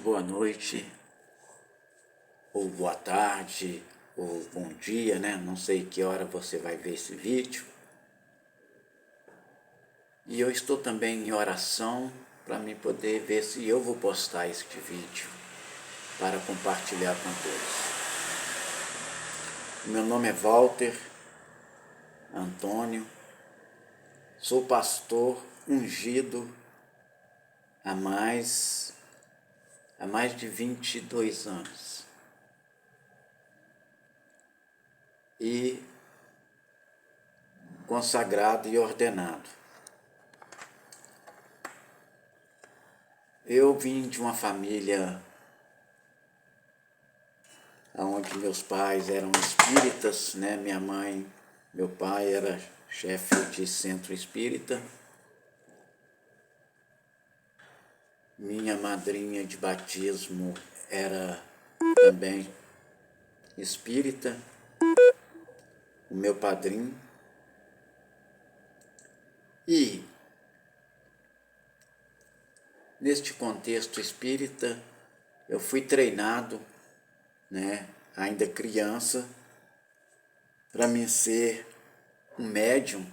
boa noite, ou boa tarde, ou bom dia, né? Não sei que hora você vai ver esse vídeo. E eu estou também em oração para me poder ver se eu vou postar este vídeo para compartilhar com todos. Meu nome é Walter Antônio, sou pastor ungido há mais de 22 anos. E consagrado e ordenado. Eu vim de uma família onde meus pais eram espíritas, né? Minha mãe, meu pai era chefe de centro espírita. Minha madrinha de batismo era também espírita. O meu padrinho. E neste contexto espírita, eu fui treinado, né, ainda criança, para mim ser um médium,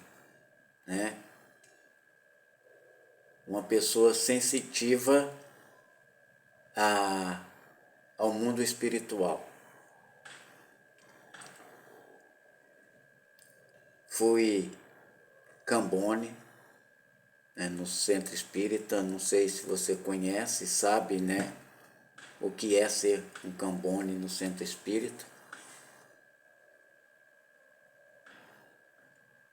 né, uma pessoa sensitiva ao mundo espiritual. Fui Cambone, né, no centro espírita. Não sei se você conhece, sabe, né, o que é ser um Cambone no centro espírita.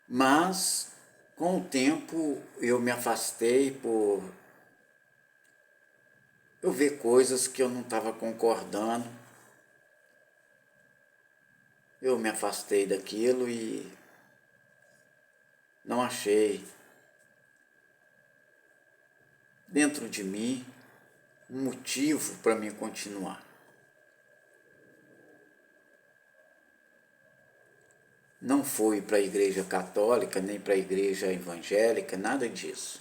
Mas, com o tempo, eu me afastei por eu ver coisas que eu não estava concordando. Eu me afastei daquilo e não achei dentro de mim um motivo para mim continuar. Não fui para a igreja católica, nem para a igreja evangélica, nada disso.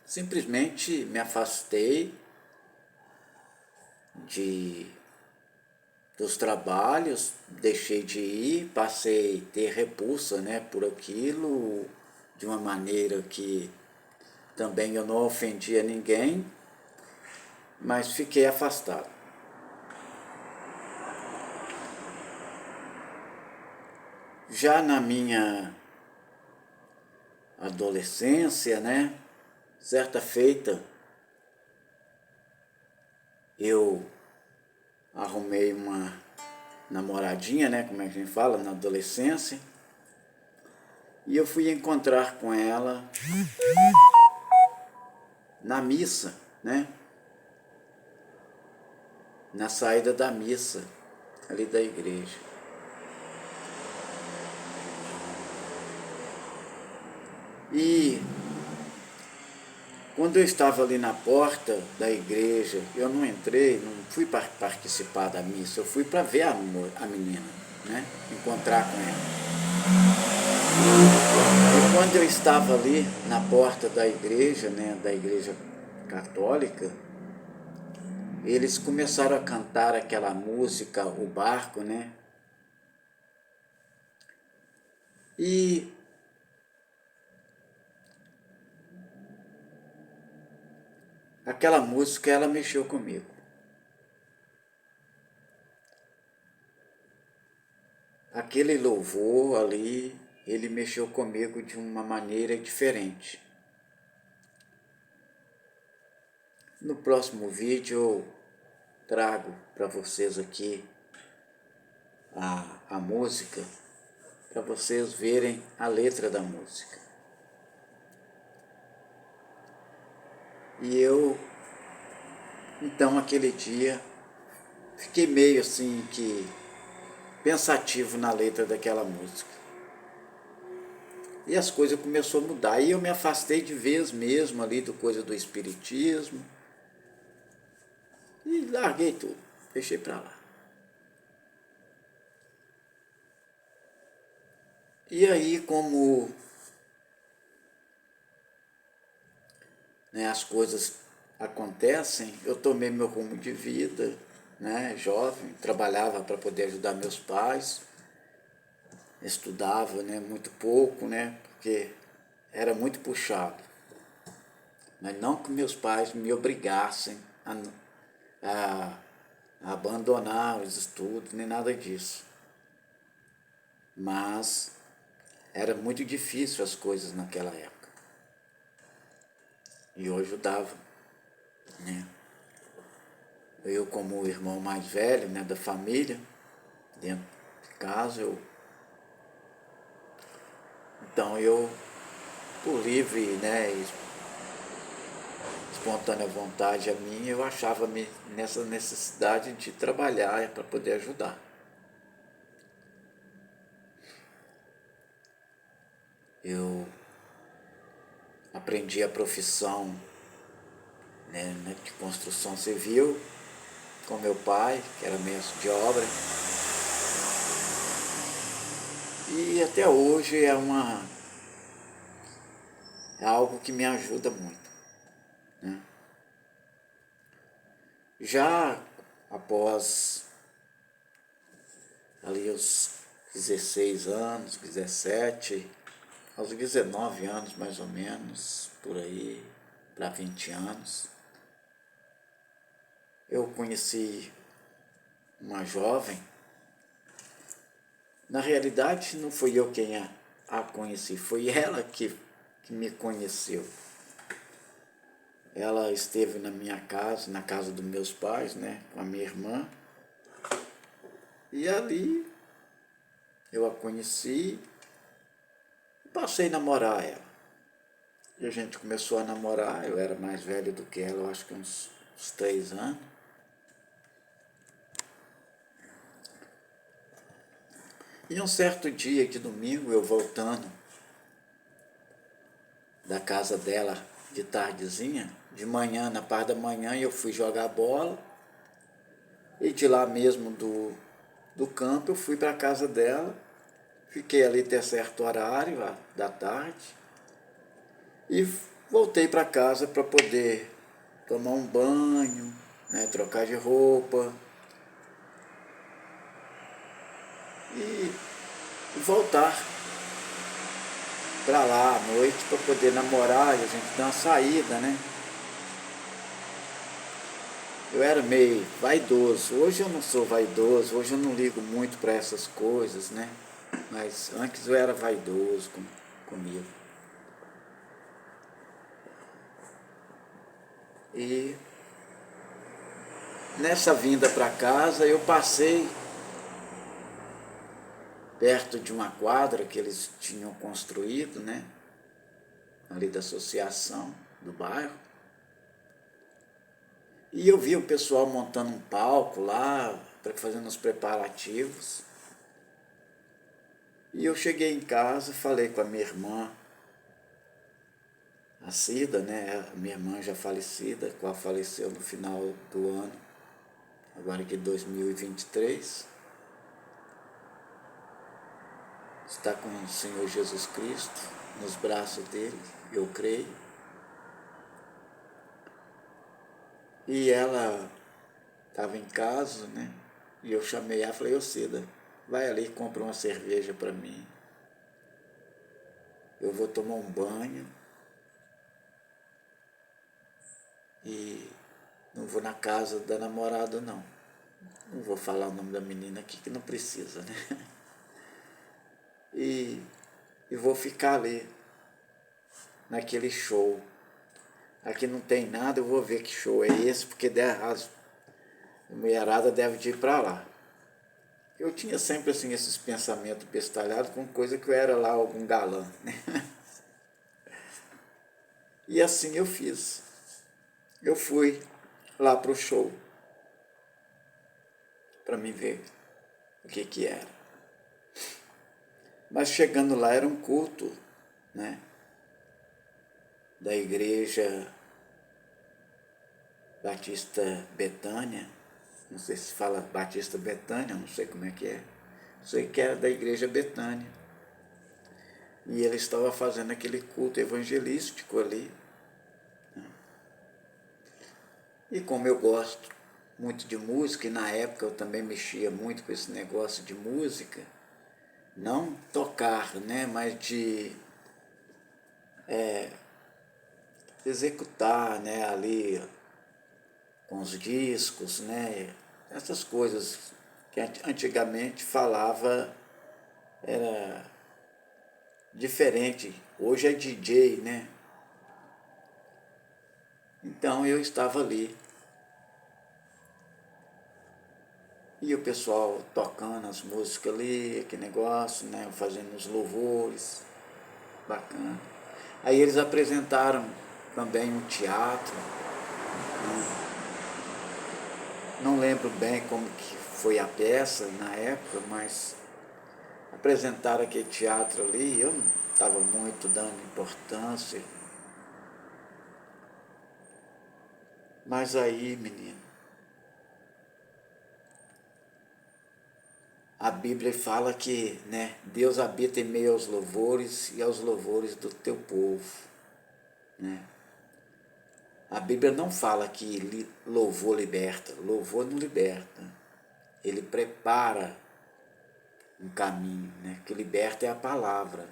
Simplesmente me afastei dos trabalhos, deixei de ir, passei a ter repulsa, né, por aquilo, de uma maneira que também eu não ofendia ninguém, mas fiquei afastado. Já na minha adolescência, né, certa feita, eu arrumei uma namoradinha, né, como é que a gente fala, na adolescência, e eu fui encontrar com ela na missa, né, na saída da missa, ali da igreja. E quando eu estava ali na porta da igreja, eu não entrei, não fui para participar da missa, eu fui para ver a menina, né? Encontrar com ela. E quando eu estava ali na porta da igreja, né, da igreja católica, eles começaram a cantar aquela música, O Barco, né? E aquela música, ela mexeu comigo. Aquele louvor ali, ele mexeu comigo de uma maneira diferente. No próximo vídeo eu trago para vocês aqui a música, para vocês verem a letra da música. E eu, então, aquele dia, fiquei meio assim que pensativo na letra daquela música. E as coisas começaram a mudar. E eu me afastei de vez mesmo ali do coisa do espiritismo. E larguei tudo, deixei para lá. E aí, como, né, as coisas acontecem, eu tomei meu rumo de vida, né, jovem, trabalhava para poder ajudar meus pais, estudava, né, muito pouco, né, porque era muito puxado. Mas não que meus pais me obrigassem a abandonar os estudos, nem nada disso. Mas era muito difícil as coisas naquela época. E eu ajudava, né? Eu, como o irmão mais velho, né, da família, dentro de casa, então eu, por livre, né, espontânea vontade a minha, eu achava-me nessa necessidade de trabalhar para poder ajudar. Eu aprendi a profissão, né, de construção civil com meu pai, que era mestre de obra. E até hoje é algo que me ajuda muito, né? Já após ali os 16 anos, 17, aos 19 anos mais ou menos, por aí, para 20 anos, eu conheci uma jovem. Na realidade, não fui eu quem a conheci, foi ela que me conheceu. Ela esteve na minha casa, na casa dos meus pais, né, com a minha irmã. E ali eu a conheci e passei a namorar ela. E a gente começou a namorar, eu era mais velho do que ela, eu acho que uns 3 anos. E um certo dia de domingo, eu voltando da casa dela de tardezinha, de manhã, na parte da manhã, eu fui jogar bola. E de lá mesmo do campo, eu fui para a casa dela. Fiquei ali até certo horário da tarde. E voltei para casa para poder tomar um banho, né, trocar de roupa. E voltar para lá à noite para poder namorar e a gente dar uma saída, né? Eu era meio vaidoso. Hoje eu não sou vaidoso, hoje eu não ligo muito para essas coisas, né? Mas antes eu era vaidoso comigo. E nessa vinda para casa eu passei perto de uma quadra que eles tinham construído, né? Ali da associação do bairro. E eu vi o pessoal montando um palco lá, fazendo os preparativos. E eu cheguei em casa, falei com a minha irmã, a Cida, né? A minha irmã já falecida, qual faleceu no final do ano, agora que 2023. Está com o Senhor Jesus Cristo nos braços dele, eu creio. E ela estava em casa, né? E eu chamei ela e falei, ô Cida, vai ali e compra uma cerveja para mim. Eu vou tomar um banho e não vou na casa da namorada, não. Não vou falar o nome da menina aqui, que não precisa, né? E vou ficar ali, naquele show. Aqui não tem nada, eu vou ver que show é esse, porque a mulherada deve ir para lá. Eu tinha sempre assim esses pensamentos bestalhados com coisa que eu era lá algum galã, né? E assim eu fiz. Eu fui lá pro show para me ver o que era. Mas chegando lá era um culto, né? Da igreja Batista Betânia. Não sei se fala Batista Betânia, não sei como é que é. Sei que era da igreja Betânia. E ele estava fazendo aquele culto evangelístico ali. E como eu gosto muito de música, e na época eu também mexia muito com esse negócio de música, não tocar, né, mas de executar, né, ali com os discos, né, essas coisas que antigamente falava era diferente. Hoje é DJ, né? Então eu estava ali e o pessoal tocando as músicas ali, aquele negócio, né, fazendo os louvores, bacana. Aí eles apresentaram também um teatro, não lembro bem como que foi a peça na época, mas apresentaram aquele teatro ali, eu não estava muito dando importância. Mas aí, menino, a Bíblia fala que, né, Deus habita em meio aos louvores e aos louvores do teu povo, né? A Bíblia não fala que louvor liberta, louvor não liberta. Ele prepara um caminho, né? O que liberta é a palavra.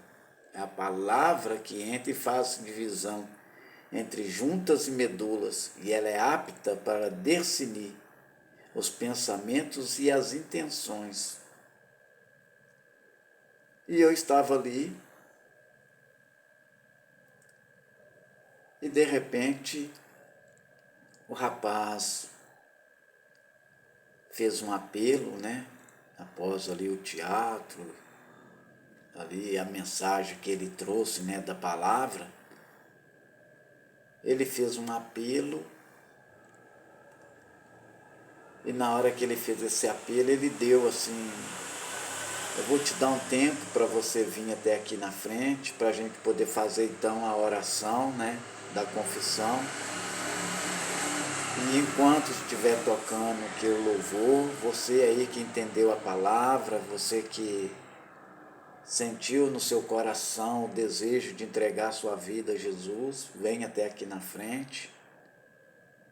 É a palavra que entra e faz divisão entre juntas e medulas, e ela é apta para discernir os pensamentos e as intenções. E eu estava ali, e de repente o rapaz fez um apelo, né? Após ali o teatro, ali a mensagem que ele trouxe, né, da palavra, ele fez um apelo, e na hora que ele fez esse apelo, ele deu assim: eu vou te dar um tempo para você vir até aqui na frente, para a gente poder fazer então a oração, né, da confissão. E enquanto estiver tocando que o louvor, você aí que entendeu a palavra, você que sentiu no seu coração o desejo de entregar sua vida a Jesus, vem até aqui na frente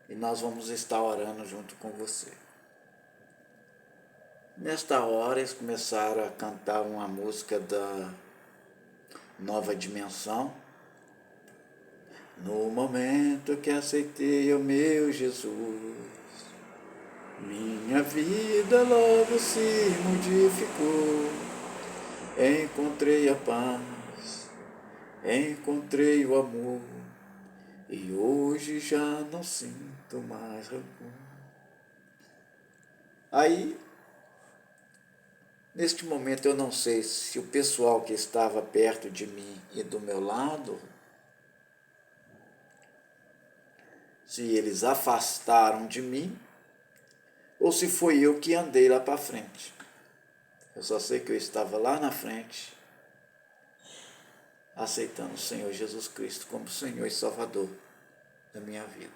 e nós vamos estar orando junto com você. Nesta hora eles começaram a cantar uma música da Nova Dimensão. No momento que aceitei o meu Jesus, minha vida logo se modificou. Encontrei a paz, encontrei o amor, e hoje já não sinto mais rancor. Aí, neste momento, eu não sei se o pessoal que estava perto de mim e do meu lado, se eles afastaram de mim, ou se foi eu que andei lá para frente. Eu só sei que eu estava lá na frente, aceitando o Senhor Jesus Cristo como Senhor e Salvador da minha vida.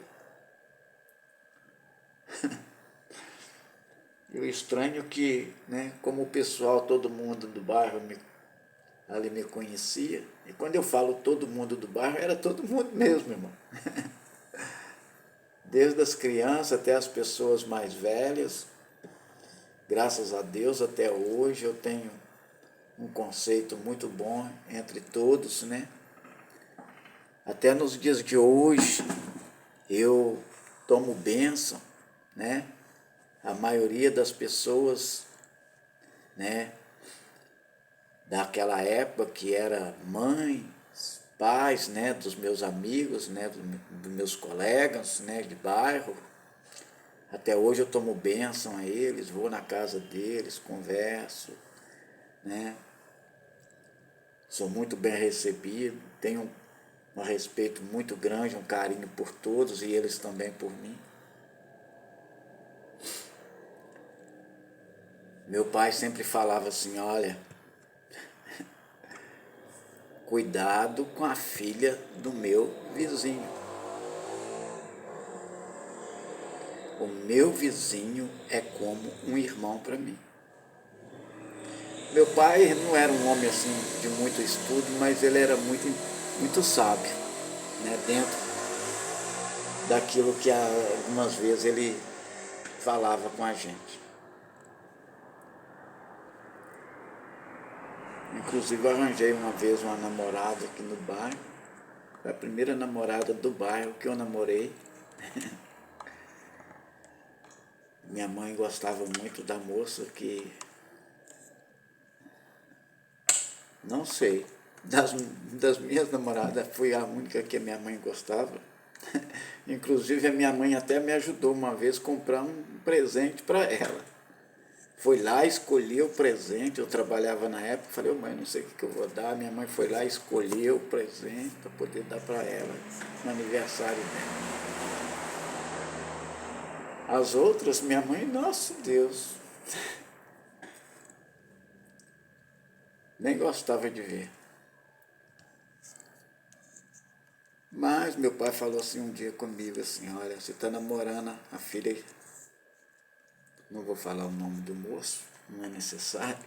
E o estranho que, né, como o pessoal, todo mundo do bairro ali me conhecia, e quando eu falo todo mundo do bairro, era todo mundo mesmo, irmão. Desde as crianças até as pessoas mais velhas, graças a Deus, até hoje eu tenho um conceito muito bom entre todos, né? Até nos dias de hoje, eu tomo bênção, né? A maioria das pessoas, né, daquela época que era mães, pais, né, dos meus amigos, né, dos meus colegas, né, de bairro. Até hoje eu tomo bênção a eles, vou na casa deles, converso, né? Sou muito bem recebido, tenho um respeito muito grande, um carinho por todos e eles também por mim. Meu pai sempre falava assim: olha, cuidado com a filha do meu vizinho. O meu vizinho é como um irmão para mim. Meu pai não era um homem assim de muito estudo, mas ele era muito sábio, né? daquilo que algumas vezes ele falava com a gente. Inclusive eu arranjei uma vez uma namorada aqui no bairro, foi a primeira namorada do bairro que eu namorei. Minha mãe gostava muito da moça que, não sei, das minhas namoradas fui a única que a minha mãe gostava. Inclusive a minha mãe até me ajudou uma vez a comprar um presente para ela. Foi lá, escolheu o presente, eu trabalhava na época, falei, mãe, não sei o que eu vou dar. Minha mãe foi lá, escolheu o presente para poder dar para ela no aniversário dela. As outras, minha mãe, nosso Deus, nem gostava de ver. Mas meu pai falou assim um dia comigo, assim, olha, você está namorando a filha, não vou falar o nome do moço, não é necessário,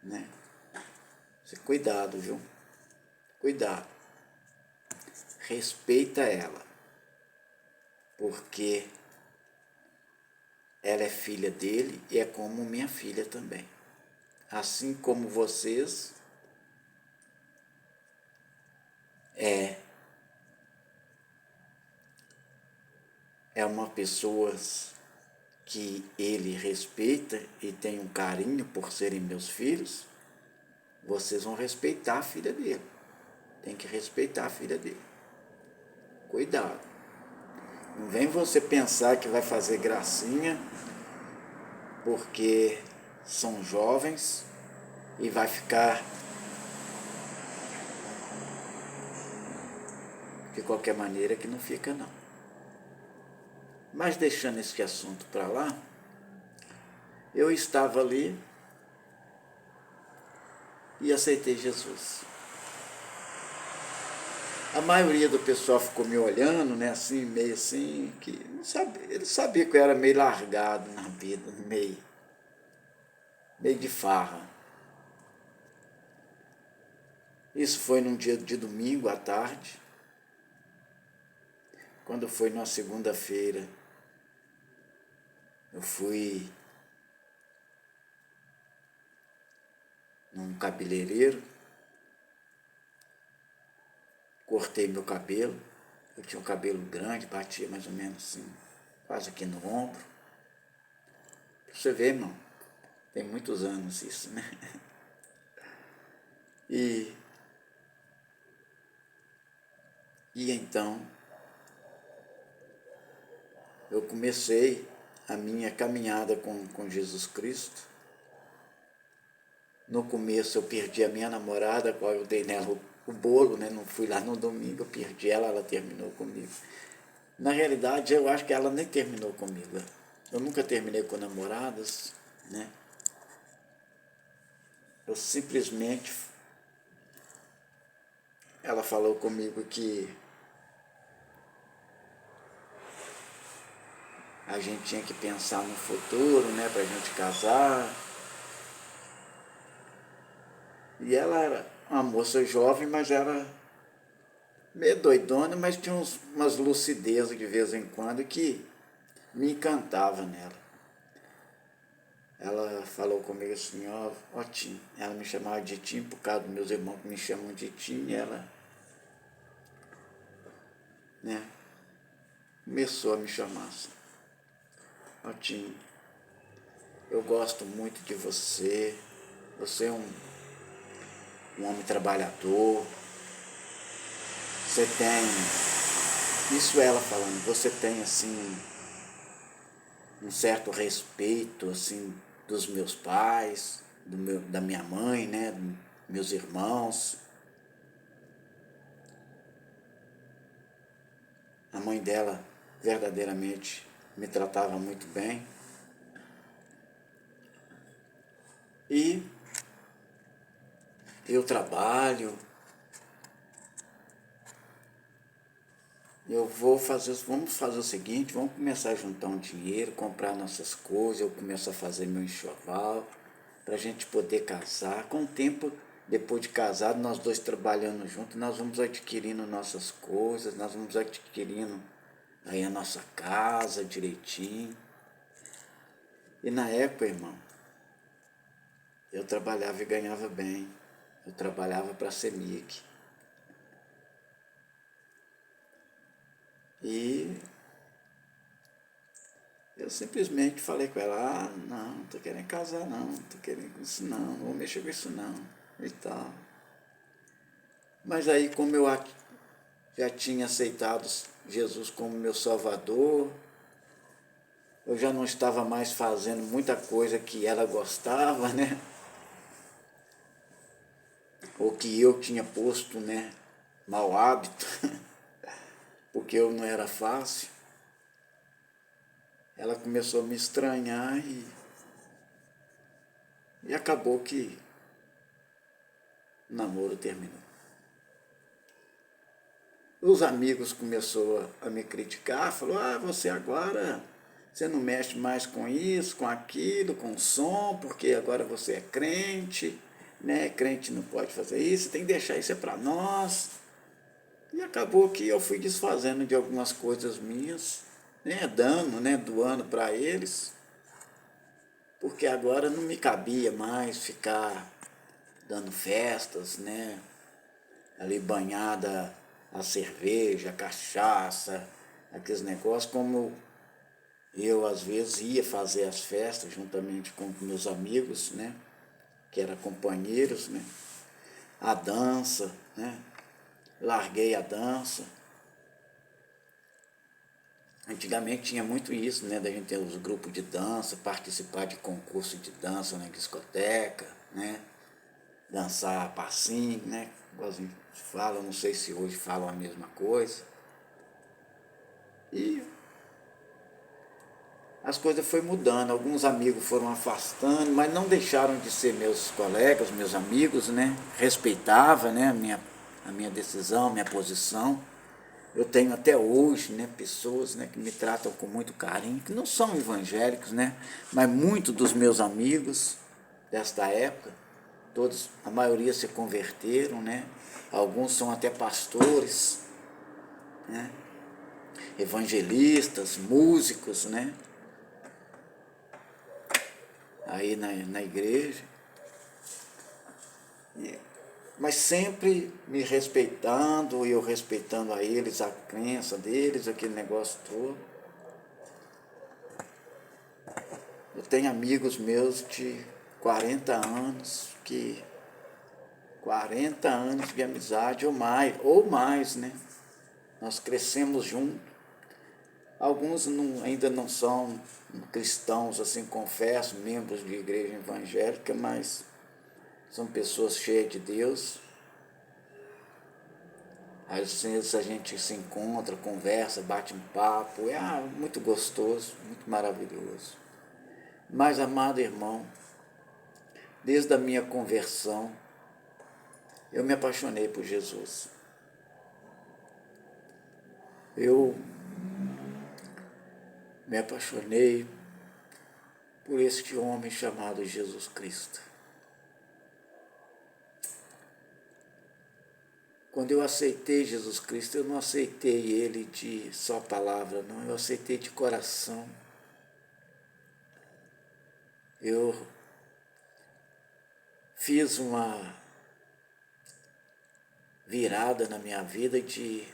né? Você, cuidado, viu? Cuidado. Respeita ela, porque ela é filha dele e é como minha filha também. Assim como vocês, é uma pessoa que ele respeita e tem um carinho por serem meus filhos, vocês vão respeitar a filha dele. Tem que respeitar a filha dele. Cuidado. Não vem você pensar que vai fazer gracinha porque são jovens e vai ficar de qualquer maneira, que não fica não. Mas deixando esse assunto para lá, eu estava ali e aceitei Jesus. A maioria do pessoal ficou me olhando, né, assim, meio assim, que não sabia, ele sabia que eu era meio largado na vida, meio de farra. Isso foi num dia de domingo à tarde, quando foi numa segunda-feira. Eu fui num cabeleireiro, cortei meu cabelo. Eu tinha um cabelo grande, batia mais ou menos assim, quase aqui no ombro. Pra você ver, irmão, tem muitos anos isso, né? E então eu comecei a minha caminhada com Jesus Cristo. No começo eu perdi a minha namorada, a qual eu dei nela o bolo, né? Não fui lá no domingo, eu perdi ela, ela terminou comigo. Na realidade, eu acho que ela nem terminou comigo. Eu nunca terminei com namoradas, né? Eu simplesmente, ela falou comigo que a gente tinha que pensar no futuro, né, pra gente casar. E ela era uma moça jovem, mas era meio doidona, mas tinha umas lucidezas de vez em quando que me encantava nela. Ela falou comigo assim, ó Tim, ela me chamava de Tim por causa dos meus irmãos que me chamam de Tim, e ela, né, começou a me chamar assim, ó Tim, eu gosto muito de você, você é um homem trabalhador, você tem, isso ela falando, você tem assim um certo respeito assim dos meus pais, da minha mãe, né, dos meus irmãos. A mãe dela verdadeiramente me tratava muito bem. E eu trabalho, vamos fazer o seguinte, vamos começar a juntar um dinheiro, comprar nossas coisas, eu começo a fazer meu enxoval, para a gente poder casar. Com o tempo, depois de casado, nós dois trabalhando juntos, nós vamos adquirindo nossas coisas, nós vamos adquirindo aí a nossa casa direitinho. E na época, irmão, eu trabalhava e ganhava bem. Eu trabalhava para a CEMIG. E eu simplesmente falei com ela, não, não tô querendo casar não, não tô querendo com isso não vou mexer com isso não, e tal. Mas aí como eu já tinha aceitado Jesus como meu Salvador, eu já não estava mais fazendo muita coisa que ela gostava, né? Ou que eu tinha posto, né, mau hábito, porque eu não era fácil. Ela começou a me estranhar e acabou que o namoro terminou. Os amigos começaram a me criticar, falou, você agora, você não mexe mais com isso, com aquilo, com som, porque agora você é crente, né? Crente não pode fazer isso, tem que deixar isso para nós. E acabou que eu fui desfazendo de algumas coisas minhas, né? Doando para eles, porque agora não me cabia mais ficar dando festas, né? Ali banhada a cerveja, a cachaça, aqueles negócios, como eu às vezes ia fazer as festas juntamente com meus amigos, né? Que eram companheiros, né? A dança, né? Larguei a dança. Antigamente tinha muito isso, né? Da gente ter os grupos de dança, participar de concurso de dança na discoteca, né? Dançar passinho, né? Igual a gente fala, não sei se hoje falam a mesma coisa. E as coisas foram mudando, alguns amigos foram afastando, mas não deixaram de ser meus colegas, meus amigos, né? Respeitava, né, a minha decisão, a minha posição. Eu tenho até hoje, né, pessoas, né, que me tratam com muito carinho, que não são evangélicos, né, mas muitos dos meus amigos desta época, todos, a maioria se converteram, né? Alguns são até pastores, né? Evangelistas, músicos, né? Aí na igreja. Mas sempre me respeitando, e eu respeitando a eles, a crença deles, aquele negócio todo. Eu tenho amigos meus de 40 anos, 40 anos de amizade ou mais, né? Nós crescemos juntos. Alguns ainda não são cristãos, assim, confesso, membros de igreja evangélica, mas são pessoas cheias de Deus. Às vezes a gente se encontra, conversa, bate um papo, é muito gostoso, muito maravilhoso. Mas, amado irmão, desde a minha conversão, eu me apaixonei por Jesus. Eu me apaixonei por este homem chamado Jesus Cristo. Quando eu aceitei Jesus Cristo, eu não aceitei Ele de só palavra, não, eu aceitei de coração. Eu fiz uma virada na minha vida de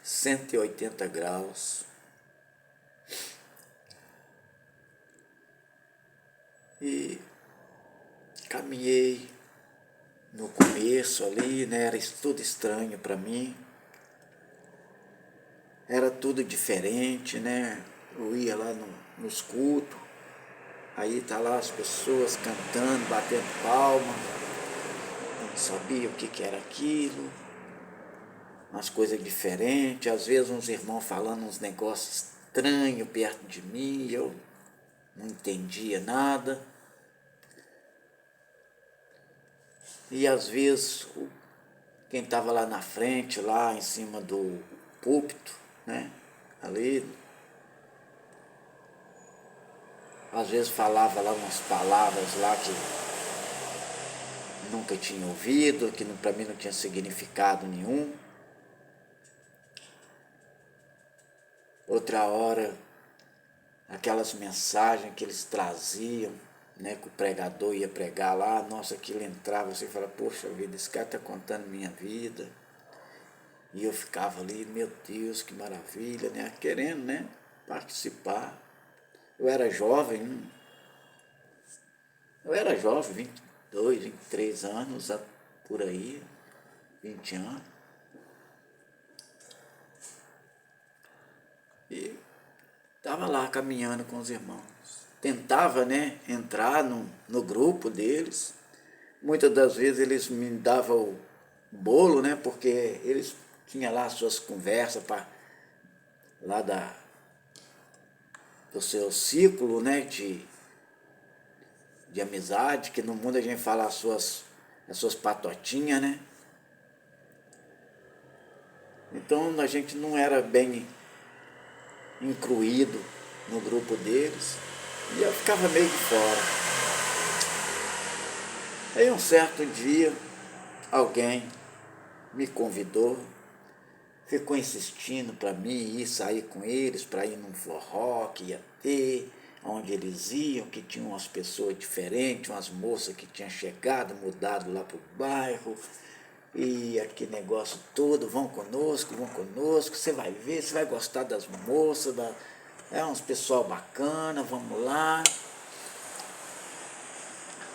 180 graus. E caminhei no começo ali, né, era tudo estranho para mim. Era tudo diferente, né? Eu ia lá nos cultos, aí tá lá as pessoas cantando, batendo palma, não sabia o que era aquilo, umas coisas diferentes, às vezes uns irmãos falando uns negócios estranhos perto de mim, eu não entendia nada. E às vezes quem estava lá na frente, lá em cima do púlpito, né? Ali, às vezes falava lá umas palavras lá que nunca tinha ouvido, que para mim não tinha significado nenhum. outra hora aquelas mensagens que eles traziam, né, que o pregador ia pregar lá, nossa, aquilo entrava, você fala, poxa vida, esse cara está contando minha vida. E eu ficava ali, meu Deus, que maravilha, né, querendo, né, participar. Eu era jovem, eu era jovem, 22, 23 anos, por aí, 20 anos. E estava lá caminhando com os irmãos. Tentava, né, entrar no grupo deles. Muitas das vezes eles me davam o bolo, né, porque eles tinham lá as suas conversas lá do seu círculo, né, de amizade, que no mundo a gente fala as suas patotinhas, né? Então a gente não era bem incluído no grupo deles e eu ficava meio de fora. Aí um certo dia alguém me convidou, ficou insistindo para mim ir sair com eles, para ir num forró que ia ter, onde eles iam, que tinham umas pessoas diferentes, umas moças que tinham chegado, mudado lá para o bairro, e aquele negócio todo, vão conosco, você vai ver, você vai gostar das moças, é uns pessoal bacana, vamos lá.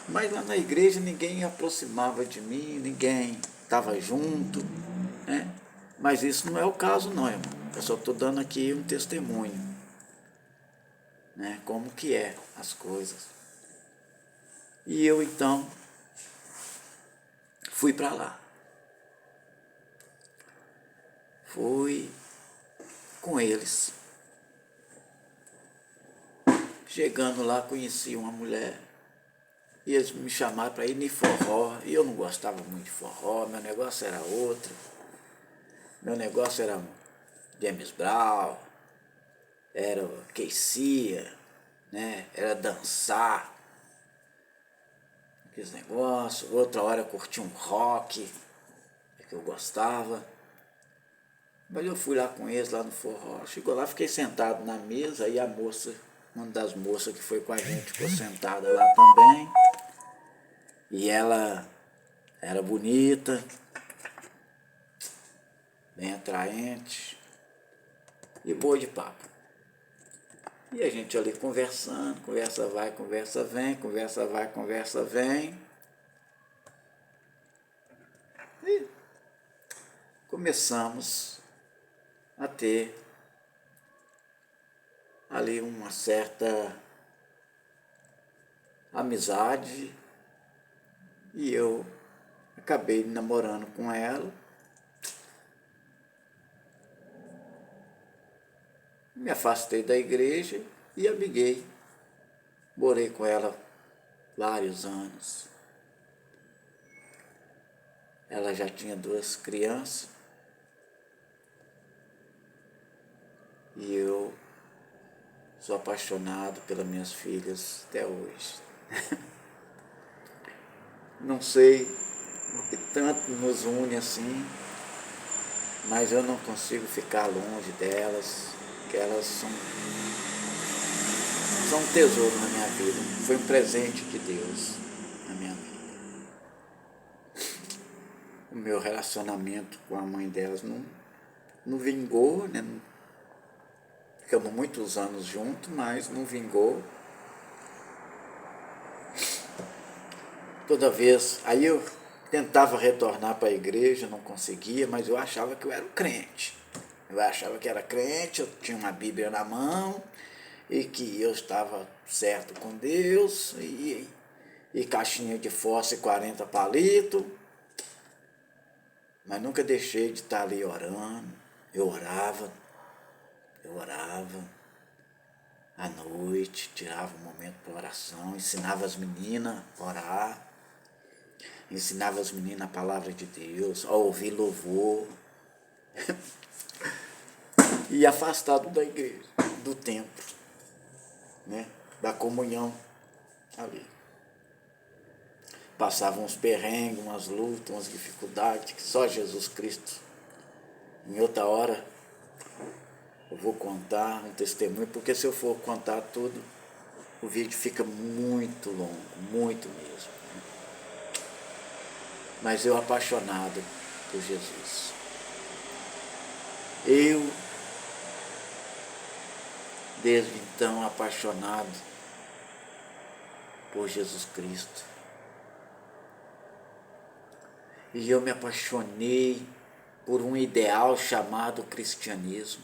Mas lá na igreja ninguém aproximava de mim, ninguém estava junto, né? Mas isso não é o caso não, irmão. Eu só estou dando aqui um testemunho, né? Como que é as coisas. E eu então fui para lá. Fui com eles. Chegando lá conheci uma mulher. E eles me chamaram para ir em forró. E eu não gostava muito de forró, meu negócio era outro. Meu negócio era James Brown, era Kecia, né? Era dançar, aqueles negócios. Outra hora eu curti um rock, que eu gostava. Mas eu fui lá com eles, lá no forró. Chegou lá, fiquei sentado na mesa, aí a moça, uma das moças que foi com a gente, ficou sentada lá também. E ela era bonita, bem atraente e boa de papo. E a gente ali conversando, conversa vai, conversa vem, conversa vai, conversa vem. E começamos a ter ali uma certa amizade e eu acabei namorando com ela. Me afastei da igreja e amiguei. Morei com ela vários anos. Ela já tinha 2 crianças e eu sou apaixonado pelas minhas filhas até hoje. Não sei o que tanto nos une assim, mas eu não consigo ficar longe delas, que elas são um tesouro na minha vida. Foi um presente de Deus na minha vida. O meu relacionamento com a mãe delas não vingou, né? Ficamos muitos anos juntos, mas não vingou. Toda vez, aí eu tentava retornar para a igreja, não conseguia, mas eu achava que eu era um crente. Eu achava que era crente, eu tinha uma Bíblia na mão, e que eu estava certo com Deus, e caixinha de fósforo 40 palitos, mas nunca deixei de estar ali orando. Eu orava à noite, tirava um momento para oração, ensinava as meninas a orar, ensinava as meninas a palavra de Deus, a ouvir louvor, e afastado da igreja, do templo, né? Da comunhão ali. Passavam uns perrengues, umas lutas, umas dificuldades que só Jesus Cristo, em outra hora, Eu vou contar um testemunho, porque se eu for contar tudo, o vídeo fica muito longo, muito mesmo. Mas eu apaixonado por Jesus. Eu, desde então, apaixonado por Jesus Cristo. E eu me apaixonei por um ideal chamado cristianismo.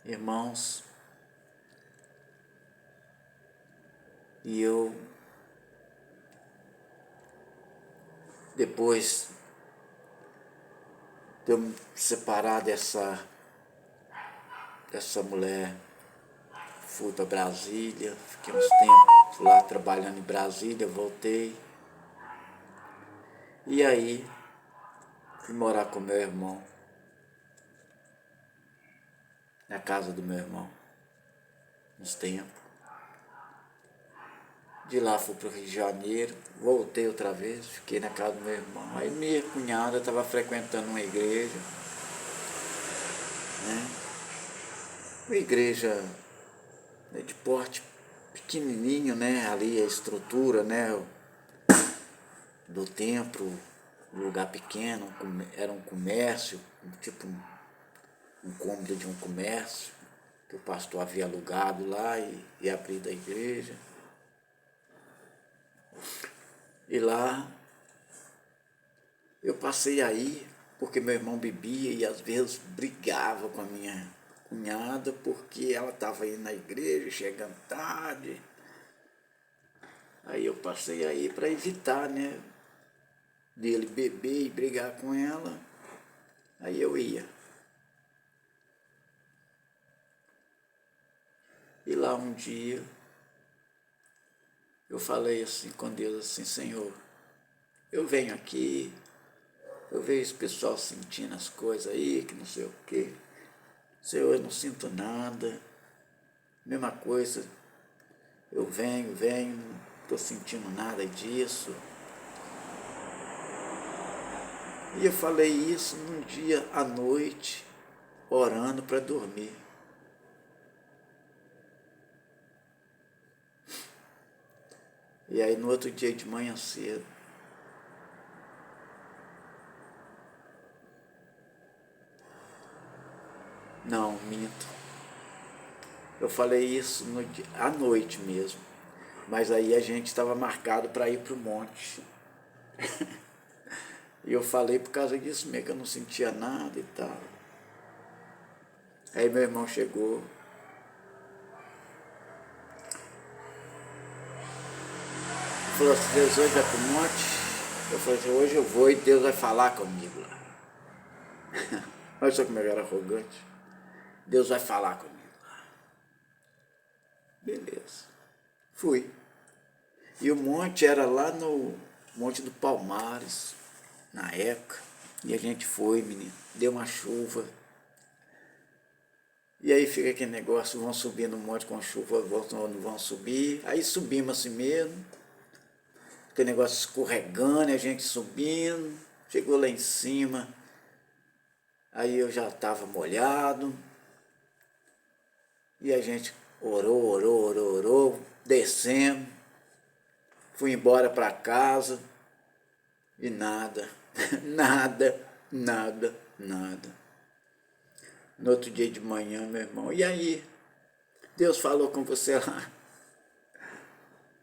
Irmãos, e eu, depois de eu me separar dessa mulher, fui para Brasília, fiquei uns tempos lá trabalhando em Brasília, voltei. E aí, fui morar com meu irmão, na casa do meu irmão, uns tempos. De lá fui para o Rio de Janeiro, voltei outra vez, fiquei na casa do meu irmão. Aí minha cunhada estava frequentando uma igreja, né? Uma igreja de porte pequenininho, né? Ali a estrutura, né? Do templo, um lugar pequeno, era um comércio, tipo um cômodo de um comércio, que o pastor havia alugado lá e abrido a igreja. E lá eu passei aí, porque meu irmão bebia e às vezes brigava com a minha cunhada, porque ela estava indo na igreja, chegando tarde. Aí eu passei aí para evitar, né, dele beber e brigar com ela. Aí eu ia. E lá um dia eu falei assim com Deus assim: Senhor, eu venho aqui, eu vejo o pessoal sentindo as coisas aí, que não sei o quê. Senhor, eu não sinto nada. Mesma coisa, eu venho, não estou sentindo nada disso. E eu falei isso num dia à noite, orando para dormir. E aí no outro dia de manhã cedo, não, minto. Eu falei isso no dia, à noite mesmo. Mas aí a gente estava marcado para ir para o monte. E eu falei por causa disso mesmo, que eu não sentia nada e tal. Aí meu irmão chegou. Falou assim: Deus, hoje vai para o monte? Eu falei assim: hoje eu vou e Deus vai falar comigo lá. Olha só como eu era arrogante. Deus vai falar comigo lá. Beleza. Fui. E o monte era lá no Monte do Palmares, na época. E a gente foi, menino. Deu uma chuva. E aí fica aquele negócio, vão subir no monte com chuva, não vão subir. Aí subimos assim mesmo. Aquele negócio escorregando, a gente subindo. Chegou lá em cima. Aí eu já estava molhado. E a gente orou, descemos. Fui embora para casa. E nada, nada. No outro dia de manhã, meu irmão, e aí? Deus falou com você lá?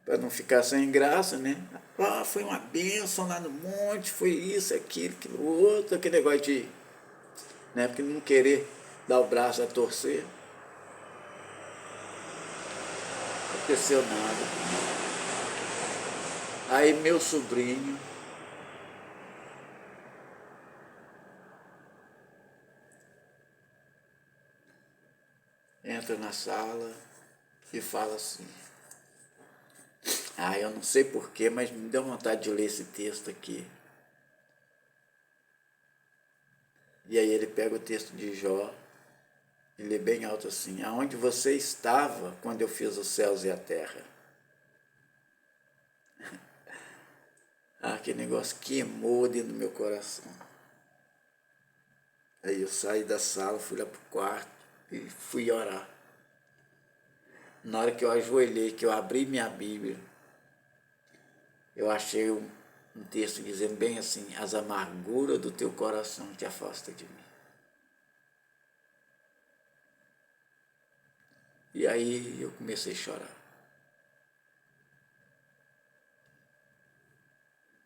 Para não ficar sem graça, né? Ah, foi uma bênção lá no monte, foi isso, aquilo outro, aquele negócio de, né? Porque não querer dar o braço a torcer. Não aconteceu nada. Aí meu sobrinho entra na sala e fala assim: eu não sei porquê, mas me deu vontade de ler esse texto aqui. E aí ele pega o texto de Jó e lê bem alto assim: aonde você estava quando eu fiz os céus e a terra? Aquele negócio queimou dentro do meu coração. Aí eu saí da sala, fui lá pro quarto e fui orar. Na hora que eu ajoelhei, que eu abri minha Bíblia, eu achei um texto dizendo bem assim: as amarguras do teu coração te afastam de mim. E aí eu comecei a chorar.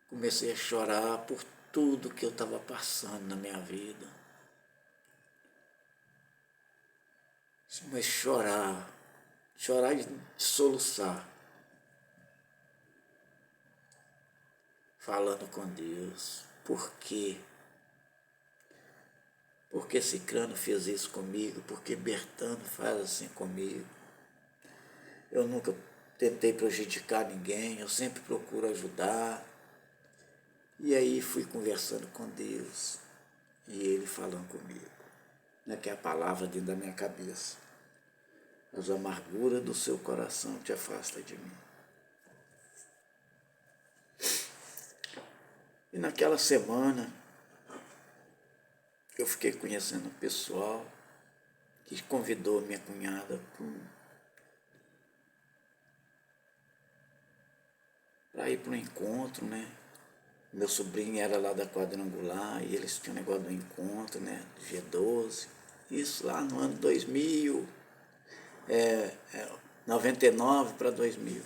Comecei a chorar por tudo que eu estava passando na minha vida. Mas chorar de soluçar, falando com Deus. Por quê? Por que Cicrano fez isso comigo? Por que Bertano faz assim comigo? Eu nunca tentei prejudicar ninguém, eu sempre procuro ajudar. E aí fui conversando com Deus e Ele falando comigo, né, que é a palavra dentro da minha cabeça. As amarguras do seu coração te afastam de mim. E naquela semana eu fiquei conhecendo um pessoal que convidou minha cunhada para ir para um encontro, né? Meu sobrinho era lá da Quadrangular e eles tinham um negócio do encontro, né? G12. Isso lá no ano 2000, 99 para 2000.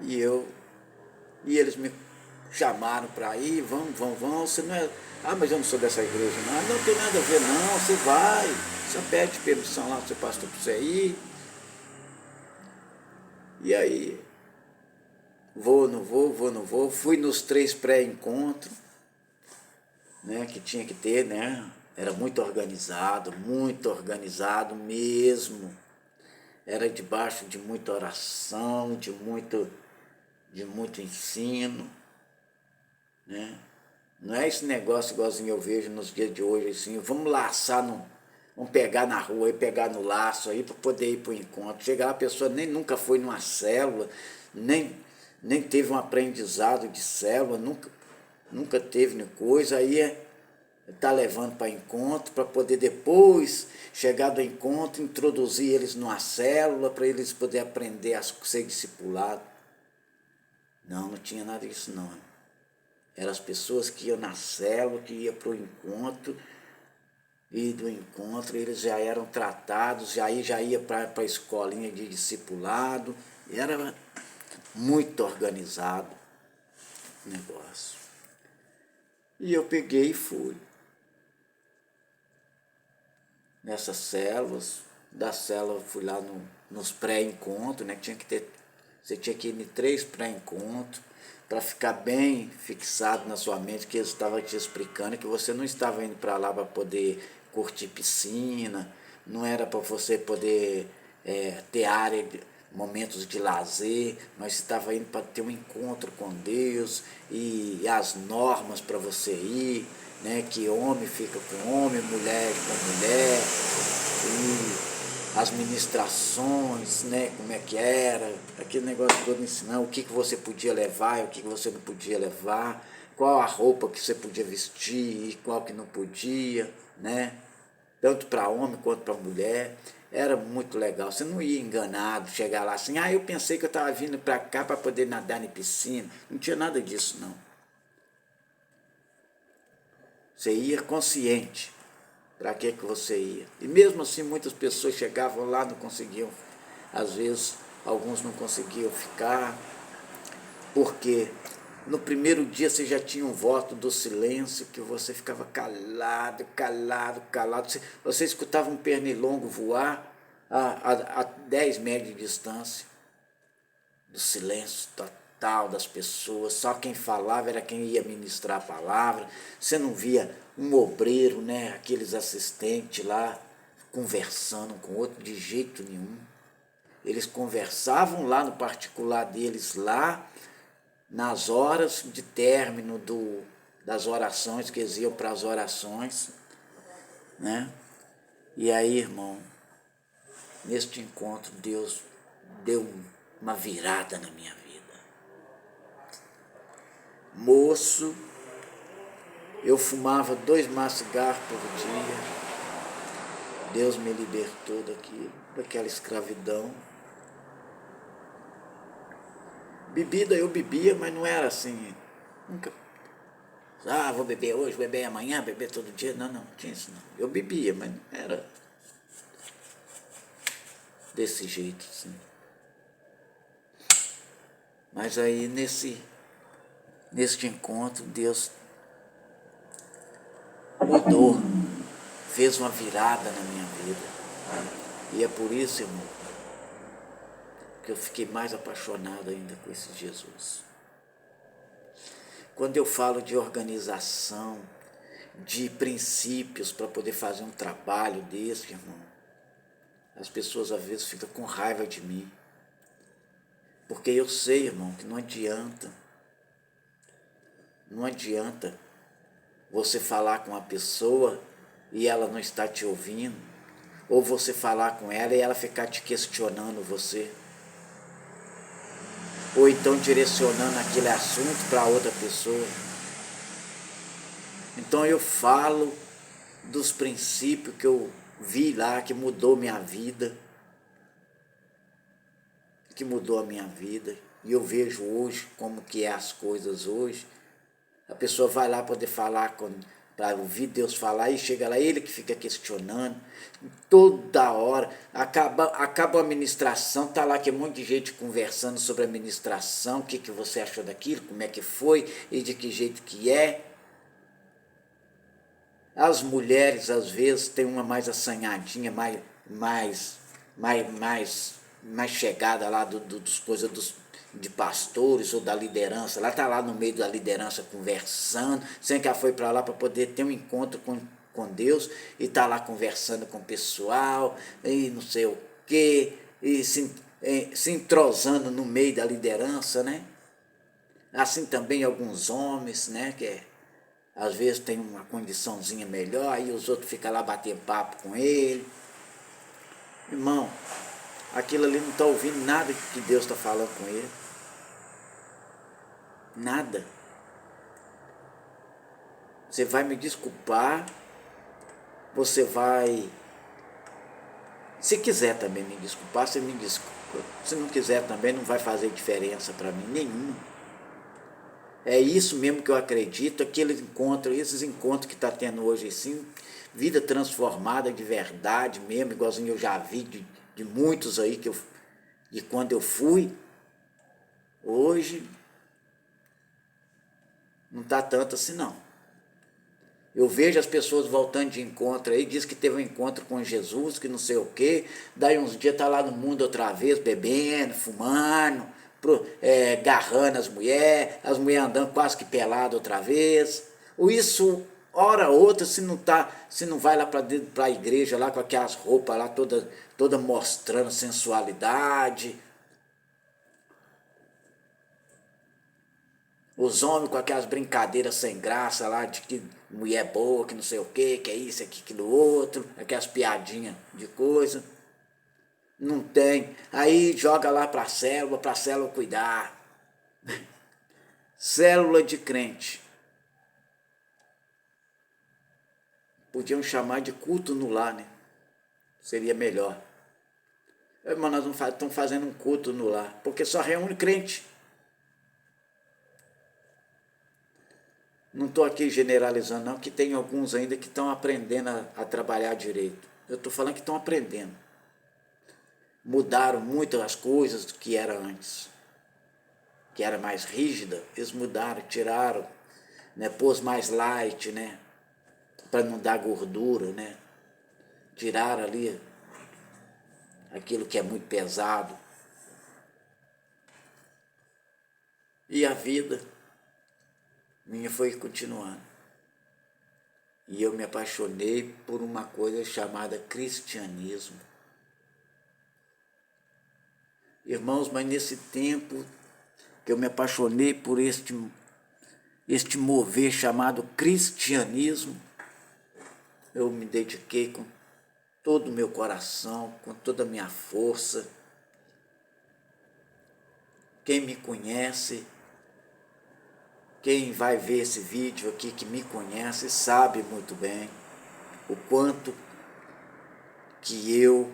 E eles me chamaram para ir, vamos, você não é... Ah, mas eu não sou dessa igreja, não. Não tem nada a ver, não, você vai. Você pede permissão lá do seu pastor para você ir. E aí, vou, não vou. Fui nos 3 pré-encontros, né, que tinha que ter, né? Era muito organizado mesmo. Era debaixo de muita oração, de muito ensino, né? Não é esse negócio igualzinho eu vejo nos dias de hoje, assim, vamos laçar, vamos pegar na rua e pegar no laço aí para poder ir para o encontro. Chegar lá, a pessoa nem nunca foi numa célula, nem teve um aprendizado de célula, nunca teve coisa, aí está levando para encontro, para poder depois chegar do encontro, introduzir eles numa célula, para eles poderem aprender a ser discipulados. Não tinha nada disso não. Eram as pessoas que iam na célula, que iam para o encontro, e do encontro eles já eram tratados, já ia para a escolinha de discipulado. Era muito organizado o negócio. E eu peguei e fui. Nessas células, da célula fui lá nos pré-encontros, né? Você tinha que ir em 3 pré-encontros para ficar bem fixado na sua mente, que eles estavam te explicando que você não estava indo para lá para poder curtir piscina, não era para você poder ter momentos de lazer, mas você estava indo para ter um encontro com Deus e as normas para você ir, né, que homem fica com homem, mulher com mulher, e as ministrações, né, como é que era, aquele negócio todo ensinando o que você podia levar e o que você não podia levar, qual a roupa que você podia vestir e qual que não podia, né, tanto para homem quanto para mulher. Era muito legal, você não ia enganado, chegar lá assim, eu pensei que eu estava vindo para cá para poder nadar em piscina, não tinha nada disso não. Você ia consciente para que você ia. E mesmo assim muitas pessoas chegavam lá, não conseguiam, às vezes alguns não conseguiam ficar, porque no primeiro dia você já tinha um voto do silêncio, que você ficava calado. Você escutava um pernilongo voar a 10 metros de distância, do silêncio total das pessoas, só quem falava era quem ia ministrar a palavra. Você não via um obreiro, né, aqueles assistentes lá conversando com o outro de jeito nenhum. Eles conversavam lá no particular deles, lá nas horas de término das orações, que eles iam para as orações, né? E aí, irmão, neste encontro Deus deu uma virada na minha vida. Moço, Eu fumava 2 maços de cigarro por dia. Deus me libertou daquela escravidão. Bebida eu bebia, mas não era assim, nunca, vou beber hoje, beber amanhã, beber todo dia. Não tinha isso não. Eu bebia, mas não era desse jeito, assim. Mas aí neste encontro, Deus mudou, fez uma virada na minha vida. E é por isso, irmão, que eu fiquei mais apaixonado ainda com esse Jesus. Quando eu falo de organização, de princípios para poder fazer um trabalho desse, irmão, as pessoas às vezes ficam com raiva de mim. Porque eu sei, irmão, que não adianta você falar com uma pessoa e ela não está te ouvindo, ou você falar com ela e ela ficar te questionando você, ou então direcionando aquele assunto para outra pessoa. Então eu falo dos princípios que eu vi lá, que mudou minha vida, e eu vejo hoje como que é as coisas hoje. A pessoa vai lá poder falar, para ouvir Deus falar, e chega lá, ele que fica questionando, toda hora, acaba a administração, tá lá que um monte de gente conversando sobre a administração, o que você achou daquilo, como é que foi, e de que jeito que é. As mulheres, às vezes, tem uma mais assanhadinha, mais chegada lá dos coisas de pastores ou da liderança. Ela está lá no meio da liderança conversando, sem que ela foi para lá para poder ter um encontro com Deus, e está lá conversando com o pessoal, e não sei o quê, e se entrosando no meio da liderança, né? Assim também alguns homens, né, que às vezes tem uma condiçãozinha melhor, e os outros ficam lá batendo papo com ele. Irmão, aquilo ali não está ouvindo nada que Deus está falando com ele. Nada. Você vai me desculpar, você vai... Se quiser também me desculpar, você me desculpa. Se não quiser também, não vai fazer diferença para mim nenhuma. É isso mesmo que eu acredito, esses encontros que está tendo hoje, sim, vida transformada de verdade mesmo, igualzinho eu já vi de muitos aí, de quando eu fui. Hoje não está tanto assim não. Eu vejo as pessoas voltando de encontro aí, diz que teve um encontro com Jesus, que não sei o quê, daí uns dias está lá no mundo outra vez, bebendo, fumando, agarrando as mulheres andando quase que pelado outra vez. Ou isso, hora ou outra, se não vai lá para a igreja, lá com aquelas roupas lá toda mostrando sensualidade. Os homens com aquelas brincadeiras sem graça lá, de que mulher boa, que não sei o que é isso, aquilo outro, aquelas piadinhas de coisa. Não tem. Aí joga lá para a célula cuidar. Célula de crente. Podiam chamar de culto no lar, né? Seria melhor. Mas nós estamos fazendo um culto no lar, porque só reúne crente. Não estou aqui generalizando não, que tem alguns ainda que estão aprendendo a trabalhar direito. Eu estou falando que estão aprendendo. Mudaram muito as coisas do que era antes. Que era mais rígida, eles mudaram, tiraram, né, pôs mais light, né, para não dar gordura, né. Tiraram ali aquilo que é muito pesado. E a vida minha foi continuando. E eu me apaixonei por uma coisa chamada cristianismo. Irmãos, mas nesse tempo que eu me apaixonei por este mover chamado cristianismo, eu me dediquei com todo o meu coração, com toda a minha força. Quem me conhece Quem vai ver esse vídeo aqui que me conhece sabe muito bem o quanto que eu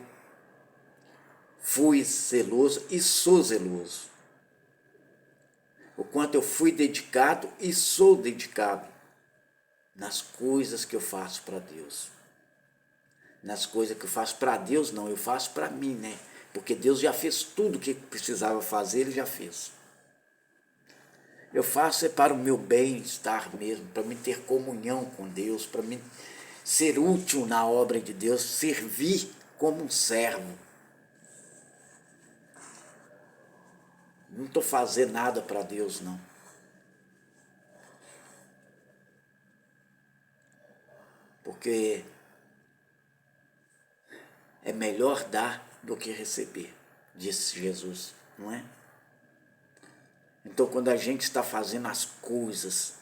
fui zeloso e sou zeloso. O quanto eu fui dedicado e sou dedicado nas coisas que eu faço para Deus. Nas coisas que eu faço para Deus, não, eu faço para mim, né? Porque Deus já fez tudo o que precisava fazer, Ele já fez. Eu faço é para o meu bem-estar mesmo, para me ter comunhão com Deus, para me ser útil na obra de Deus, servir como um servo. Não estou fazendo nada para Deus, não. Porque é melhor dar do que receber, disse Jesus, não é? Então, quando a gente está fazendo as coisas,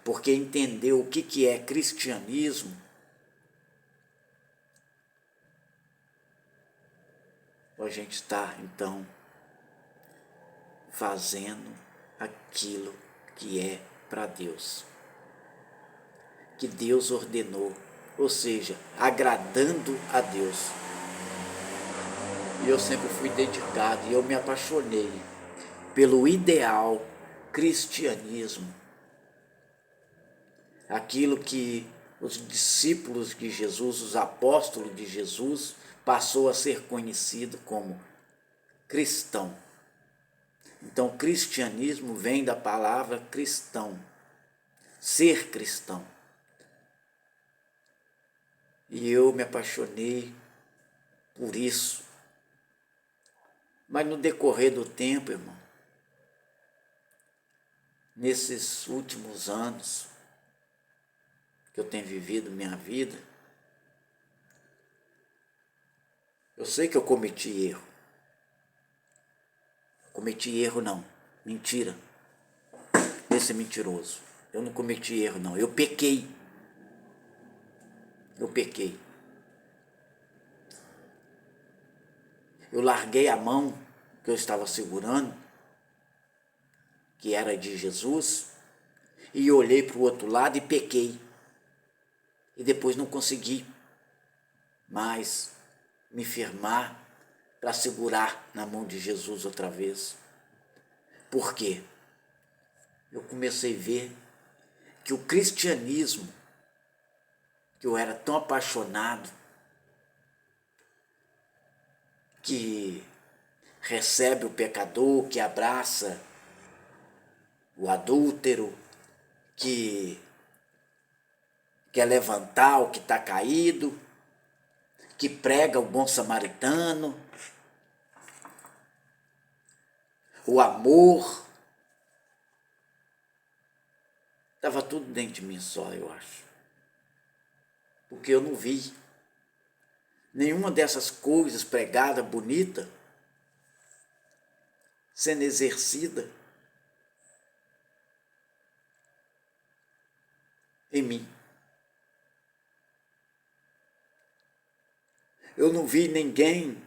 porque entendeu o que é cristianismo, a gente está, então, fazendo aquilo que é para Deus, que Deus ordenou, ou seja, agradando a Deus. E eu sempre fui dedicado e eu me apaixonei pelo ideal cristianismo, aquilo que os discípulos de Jesus, os apóstolos de Jesus, passou a ser conhecido como cristão. Então, cristianismo vem da palavra cristão, ser cristão. E eu me apaixonei por isso. Mas no decorrer do tempo, irmão, nesses últimos anos que eu tenho vivido minha vida, eu sei que eu cometi erro. Cometi erro não, mentira. Esse é mentiroso. Eu não cometi erro não, eu pequei. Eu larguei a mão que eu estava segurando, que era de Jesus, e olhei para o outro lado e pequei. E depois não consegui mais me firmar para segurar na mão de Jesus outra vez. Por quê? Eu comecei a ver que o cristianismo, que eu era tão apaixonado, que recebe o pecador, que abraça o adúltero, que quer levantar o que está caído, que prega o bom samaritano, o amor. Estava tudo dentro de mim só, eu acho. Porque eu não vi nenhuma dessas coisas pregadas, bonita, sendo exercida em mim. Eu não vi ninguém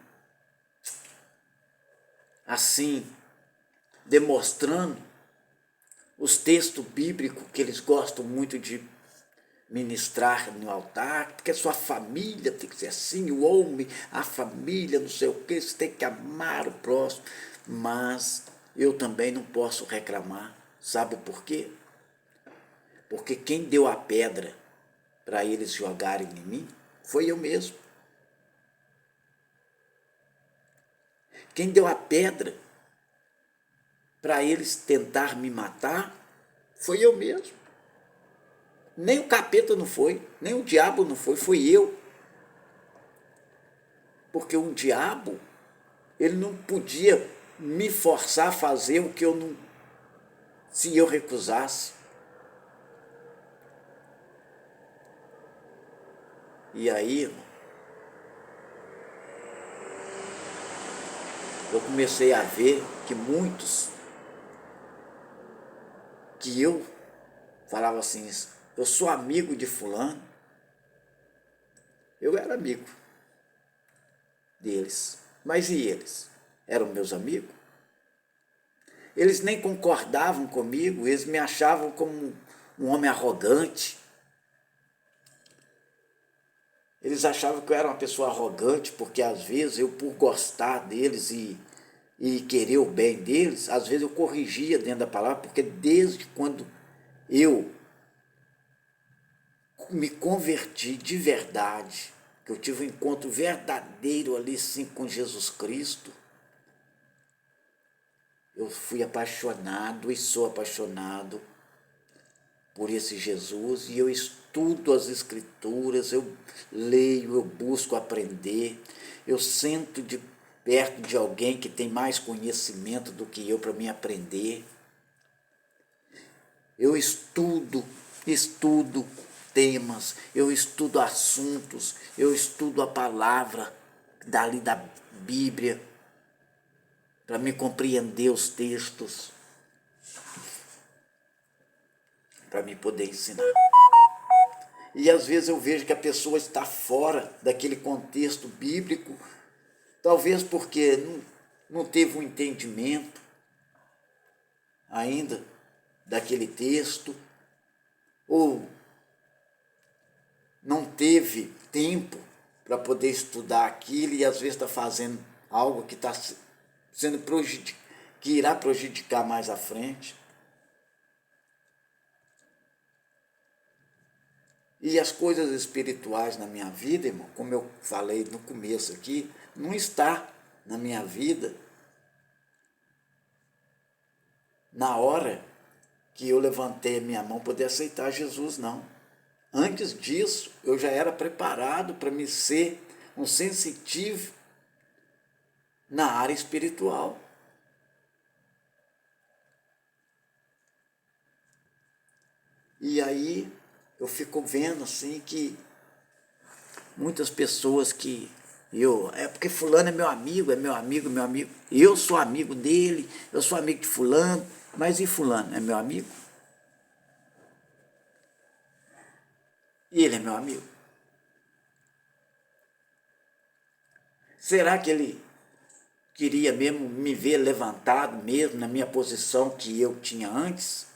assim demonstrando os textos bíblicos que eles gostam muito de ministrar no altar, porque a sua família tem que ser assim, o homem, a família, não sei o que, você tem que amar o próximo. Mas eu também não posso reclamar. Sabe por quê? Porque quem deu a pedra para eles jogarem em mim foi eu mesmo. Quem deu a pedra para eles tentar me matar foi eu mesmo. Nem o capeta não foi, nem o diabo não foi, foi eu. Porque um diabo, ele não podia me forçar a fazer o que eu não, se eu recusasse. E aí, irmão, eu comecei a ver que muitos, que eu falava assim, eu sou amigo de fulano, eu era amigo deles, mas e eles? Eram meus amigos? Eles nem concordavam comigo, eles me achavam como um homem arrogante. Eles achavam que eu era uma pessoa arrogante, porque às vezes eu, por gostar deles e querer o bem deles, às vezes eu corrigia dentro da palavra, porque desde quando eu me converti de verdade, que eu tive um encontro verdadeiro ali sim com Jesus Cristo, eu fui apaixonado e sou apaixonado por esse Jesus, e eu estudo as Escrituras, eu leio, eu busco aprender, eu sento de perto de alguém que tem mais conhecimento do que eu para me aprender. Eu estudo temas, eu estudo assuntos, eu estudo a palavra dali da Bíblia, para me compreender os textos, para me poder ensinar. E às vezes eu vejo que a pessoa está fora daquele contexto bíblico, talvez porque não teve um entendimento ainda daquele texto, ou não teve tempo para poder estudar aquilo, e às vezes está fazendo algo que está sendo que irá prejudicar mais à frente. E as coisas espirituais na minha vida, irmão, como eu falei no começo aqui, não está na minha vida na hora que eu levantei a minha mão para poder aceitar Jesus, não. Antes disso, eu já era preparado para me ser um sensitivo na área espiritual. E aí eu fico vendo assim que muitas pessoas que é porque fulano é meu amigo, meu amigo. Eu sou amigo dele, eu sou amigo de fulano, mas e fulano é meu amigo? E ele é meu amigo? Será que ele queria mesmo me ver levantado mesmo na minha posição que eu tinha antes?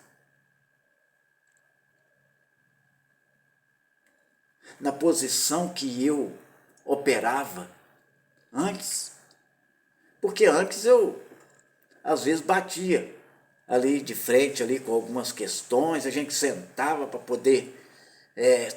Na posição que eu operava antes? Porque antes eu, às vezes, batia ali de frente ali com algumas questões, a gente sentava para poder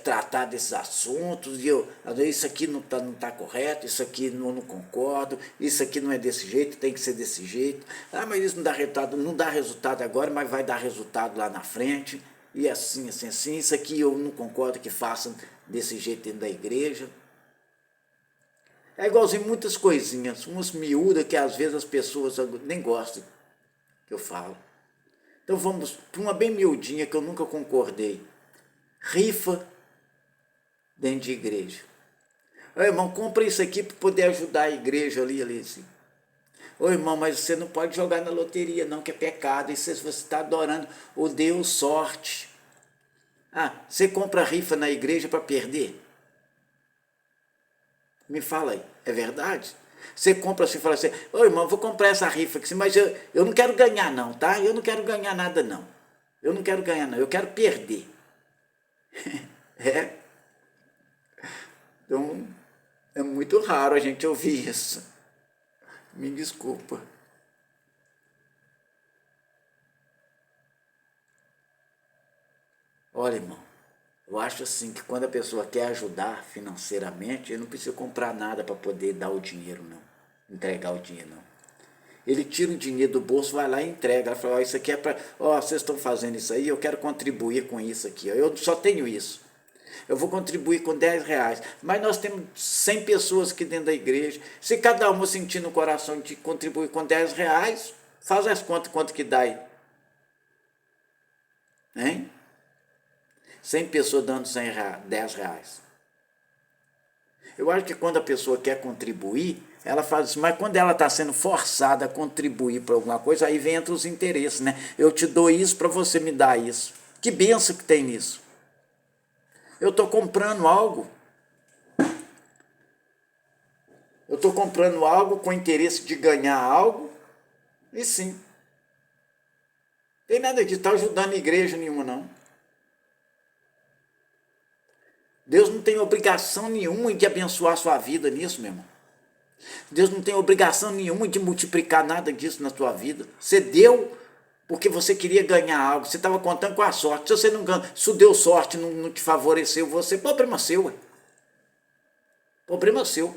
tratar desses assuntos, e eu, às vezes, isso aqui não tá correto, isso aqui não concordo, isso aqui não é desse jeito, tem que ser desse jeito. Ah, mas isso não dá resultado agora, mas vai dar resultado lá na frente, e assim, isso aqui eu não concordo que façam desse jeito dentro da igreja. É igualzinho muitas coisinhas, umas miúdas que às vezes as pessoas nem gostam que eu falo. Então vamos para uma bem miudinha que eu nunca concordei. Rifa dentro de igreja. Ô irmão, compra isso aqui para poder ajudar a igreja ali assim. Ô irmão, mas você não pode jogar na loteria não, que é pecado. E você está adorando o Deus sorte. Ah, você compra rifa na igreja para perder? Me fala aí, é verdade? Você compra assim e fala assim, ô irmão, vou comprar essa rifa aqui, mas eu não quero ganhar não, tá? Eu não quero ganhar nada não. Eu não quero ganhar não, eu quero perder. É. Então, é muito raro a gente ouvir isso. Me desculpa. Olha, irmão, eu acho assim que quando a pessoa quer ajudar financeiramente, ele não precisa comprar nada para poder dar o dinheiro, não. Entregar o dinheiro, não. Ele tira o dinheiro do bolso, vai lá e entrega. Ela fala, ó, isso aqui é para... Ó, vocês estão fazendo isso aí, eu quero contribuir com isso aqui. Ó. Eu só tenho isso. Eu vou contribuir com 10 reais. Mas nós temos 100 pessoas aqui dentro da igreja. Se cada uma sentir no coração de contribuir com 10 reais, faz as contas quanto que dá aí. Hein? 100 pessoas dando 100 reais, 10 reais. Eu acho que quando a pessoa quer contribuir, ela faz isso, mas quando ela está sendo forçada a contribuir para alguma coisa, aí vem entre os interesses, né? Eu te dou isso para você me dar isso. Que benção que tem nisso. Eu estou comprando algo. Eu estou comprando algo com interesse de ganhar algo. E sim, Tem nada de estar ajudando igreja nenhuma, não. Deus não tem obrigação nenhuma de abençoar a sua vida nisso, meu irmão. Deus não tem obrigação nenhuma de multiplicar nada disso na sua vida. Você deu porque você queria ganhar algo, você estava contando com a sorte. Se você não ganha, se deu sorte, não te favoreceu você, problema seu, ué. Problema seu.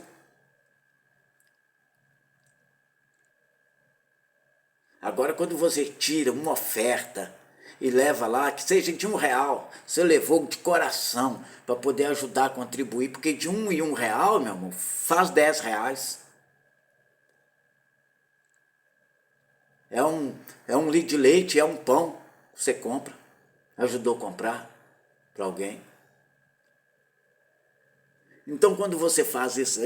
Agora, quando você tira uma oferta e leva lá, que seja de R$1, você levou de coração para poder ajudar a contribuir, porque de R$1 meu irmão, faz R$10. É um litro de leite, é um pão que você compra, ajudou a comprar para alguém. Então, quando você faz isso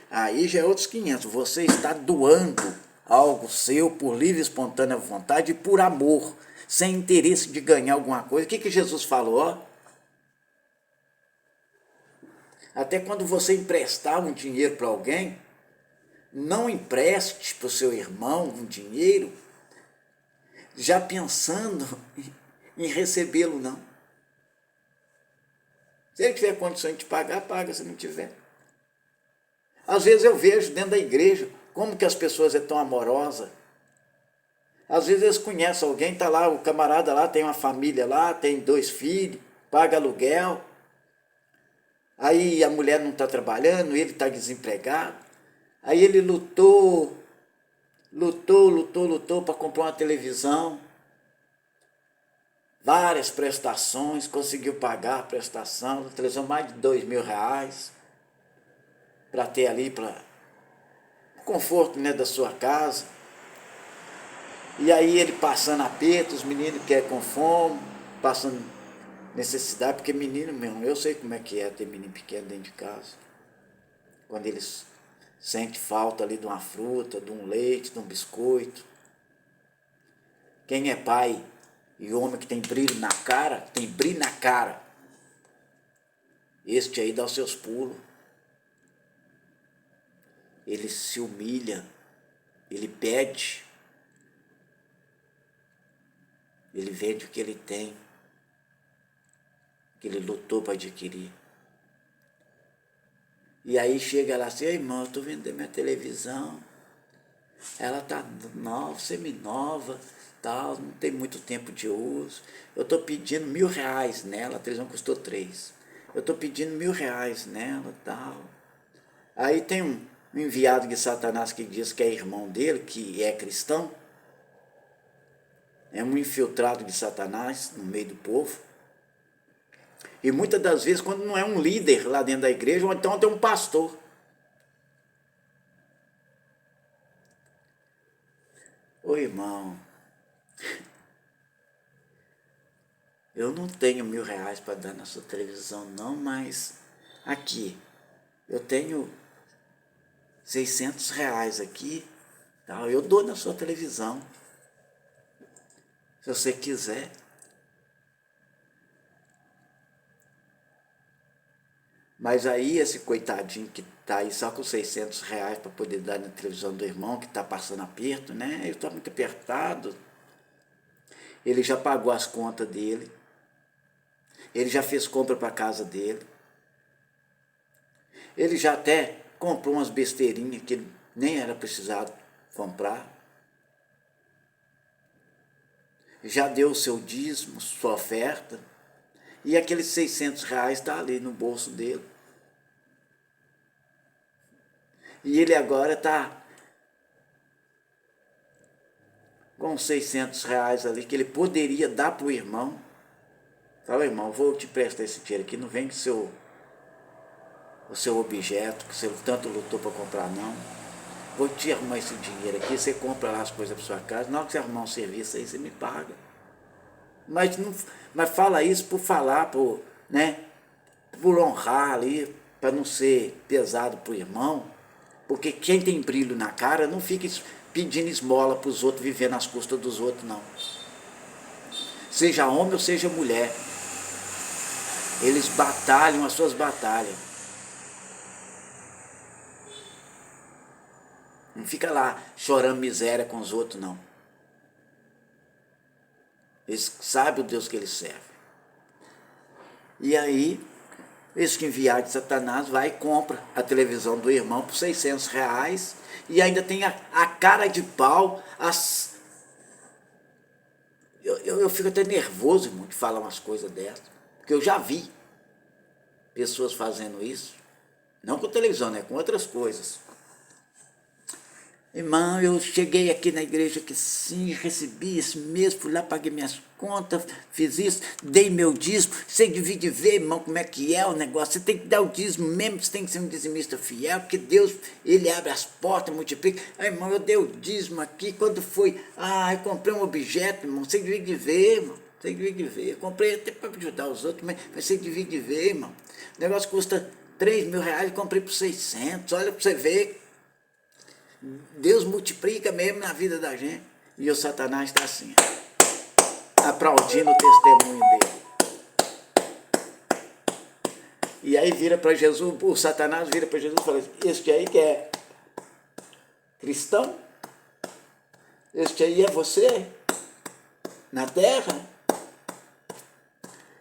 aí já é outros 500. Você está doando algo seu por livre e espontânea vontade e por amor, sem interesse de ganhar alguma coisa. O que Jesus falou? Até quando você emprestar um dinheiro para alguém, não empreste para o seu irmão um dinheiro já pensando em recebê-lo, não. Se ele tiver condições de pagar, paga. Se não tiver. Às vezes eu vejo dentro da igreja como que as pessoas são tão amorosas. Às vezes eles conhecem alguém, está lá, o camarada lá tem uma família lá, tem 2 filhos, paga aluguel. Aí a mulher não está trabalhando, ele está desempregado. Aí ele lutou para comprar uma televisão. Várias prestações, conseguiu pagar a prestação, a televisão mais de R$2.000, para ter ali, para o conforto, né, da sua casa. E aí ele passando aperto, os meninos que é com fome, passando necessidade, porque menino mesmo, eu sei como é que é ter menino pequeno dentro de casa. Quando eles sentem falta ali de uma fruta, de um leite, de um biscoito. Quem é pai e homem que tem brilho na cara, este aí dá os seus pulos. Ele se humilha, ele pede, ele vende o que ele tem, que ele lutou para adquirir. E aí chega lá assim, irmão, eu estou vendendo minha televisão, ela tá nova, semi-nova, tal, não tem muito tempo de uso, eu estou pedindo R$1.000 nela, a televisão custou 3. Eu estou pedindo R$1.000 nela, tal. Aí tem um enviado de Satanás que diz que é irmão dele, que é cristão, é um infiltrado de Satanás no meio do povo. E muitas das vezes, quando não é um líder lá dentro da igreja, ou então tem um pastor. Ô irmão, eu não tenho R$1.000 para dar na sua televisão não, mas aqui, eu tenho R$600 aqui, tal, eu dou na sua televisão, se você quiser. Mas aí esse coitadinho que está aí só com R$600 para poder dar na televisão do irmão, que está passando aperto, né? Ele está muito apertado. Ele já pagou as contas dele. Ele já fez compra para a casa dele. Ele já até comprou umas besteirinhas que ele nem era precisado comprar. Já deu o seu dízimo, sua oferta. E aqueles R$600 está ali no bolso dele. E ele agora está com R$600 ali que ele poderia dar para o irmão. Fala, irmão, vou te prestar esse dinheiro aqui, não vem com o seu objeto, que você tanto lutou para comprar, não. Vou te arrumar esse dinheiro aqui, você compra lá as coisas para sua casa, na hora que você arrumar um serviço aí, você me paga. Mas fala isso por falar, né, por honrar ali, para não ser pesado para o irmão, porque quem tem brilho na cara não fica pedindo esmola para os outros, vivendo às custas dos outros, não. Seja homem ou seja mulher, eles batalham as suas batalhas. Não fica lá chorando miséria com os outros, não. Eles sabem o Deus que eles servem. E aí, esse que enviado de Satanás vai e compra a televisão do irmão por R$ 600 e ainda tem a cara de pau. Eu fico até nervoso, irmão, de falar umas coisas dessas, porque eu já vi pessoas fazendo isso, não com televisão, né, com outras coisas. Irmão, eu cheguei aqui na igreja que sim, recebi esse mês, fui lá, paguei minhas contas, fiz isso, dei meu dízimo. Você divide ver, irmão, como é que é o negócio. Você tem que dar o dízimo mesmo, você tem que ser um dizimista fiel, porque Deus, ele abre as portas, multiplica. Aí, irmão, eu dei o dízimo aqui, quando foi, eu comprei um objeto, irmão, você divide ver, irmão. Você divide ver. Eu comprei até para ajudar os outros, mas você divide ver, irmão. O negócio custa R$ 3.000, comprei por 600, olha para você ver. Deus multiplica mesmo na vida da gente. E o Satanás está assim, aplaudindo o testemunho dele. E aí vira para Jesus, o Satanás vira para Jesus e fala assim, este aí que é cristão? Este aí é você? Na terra?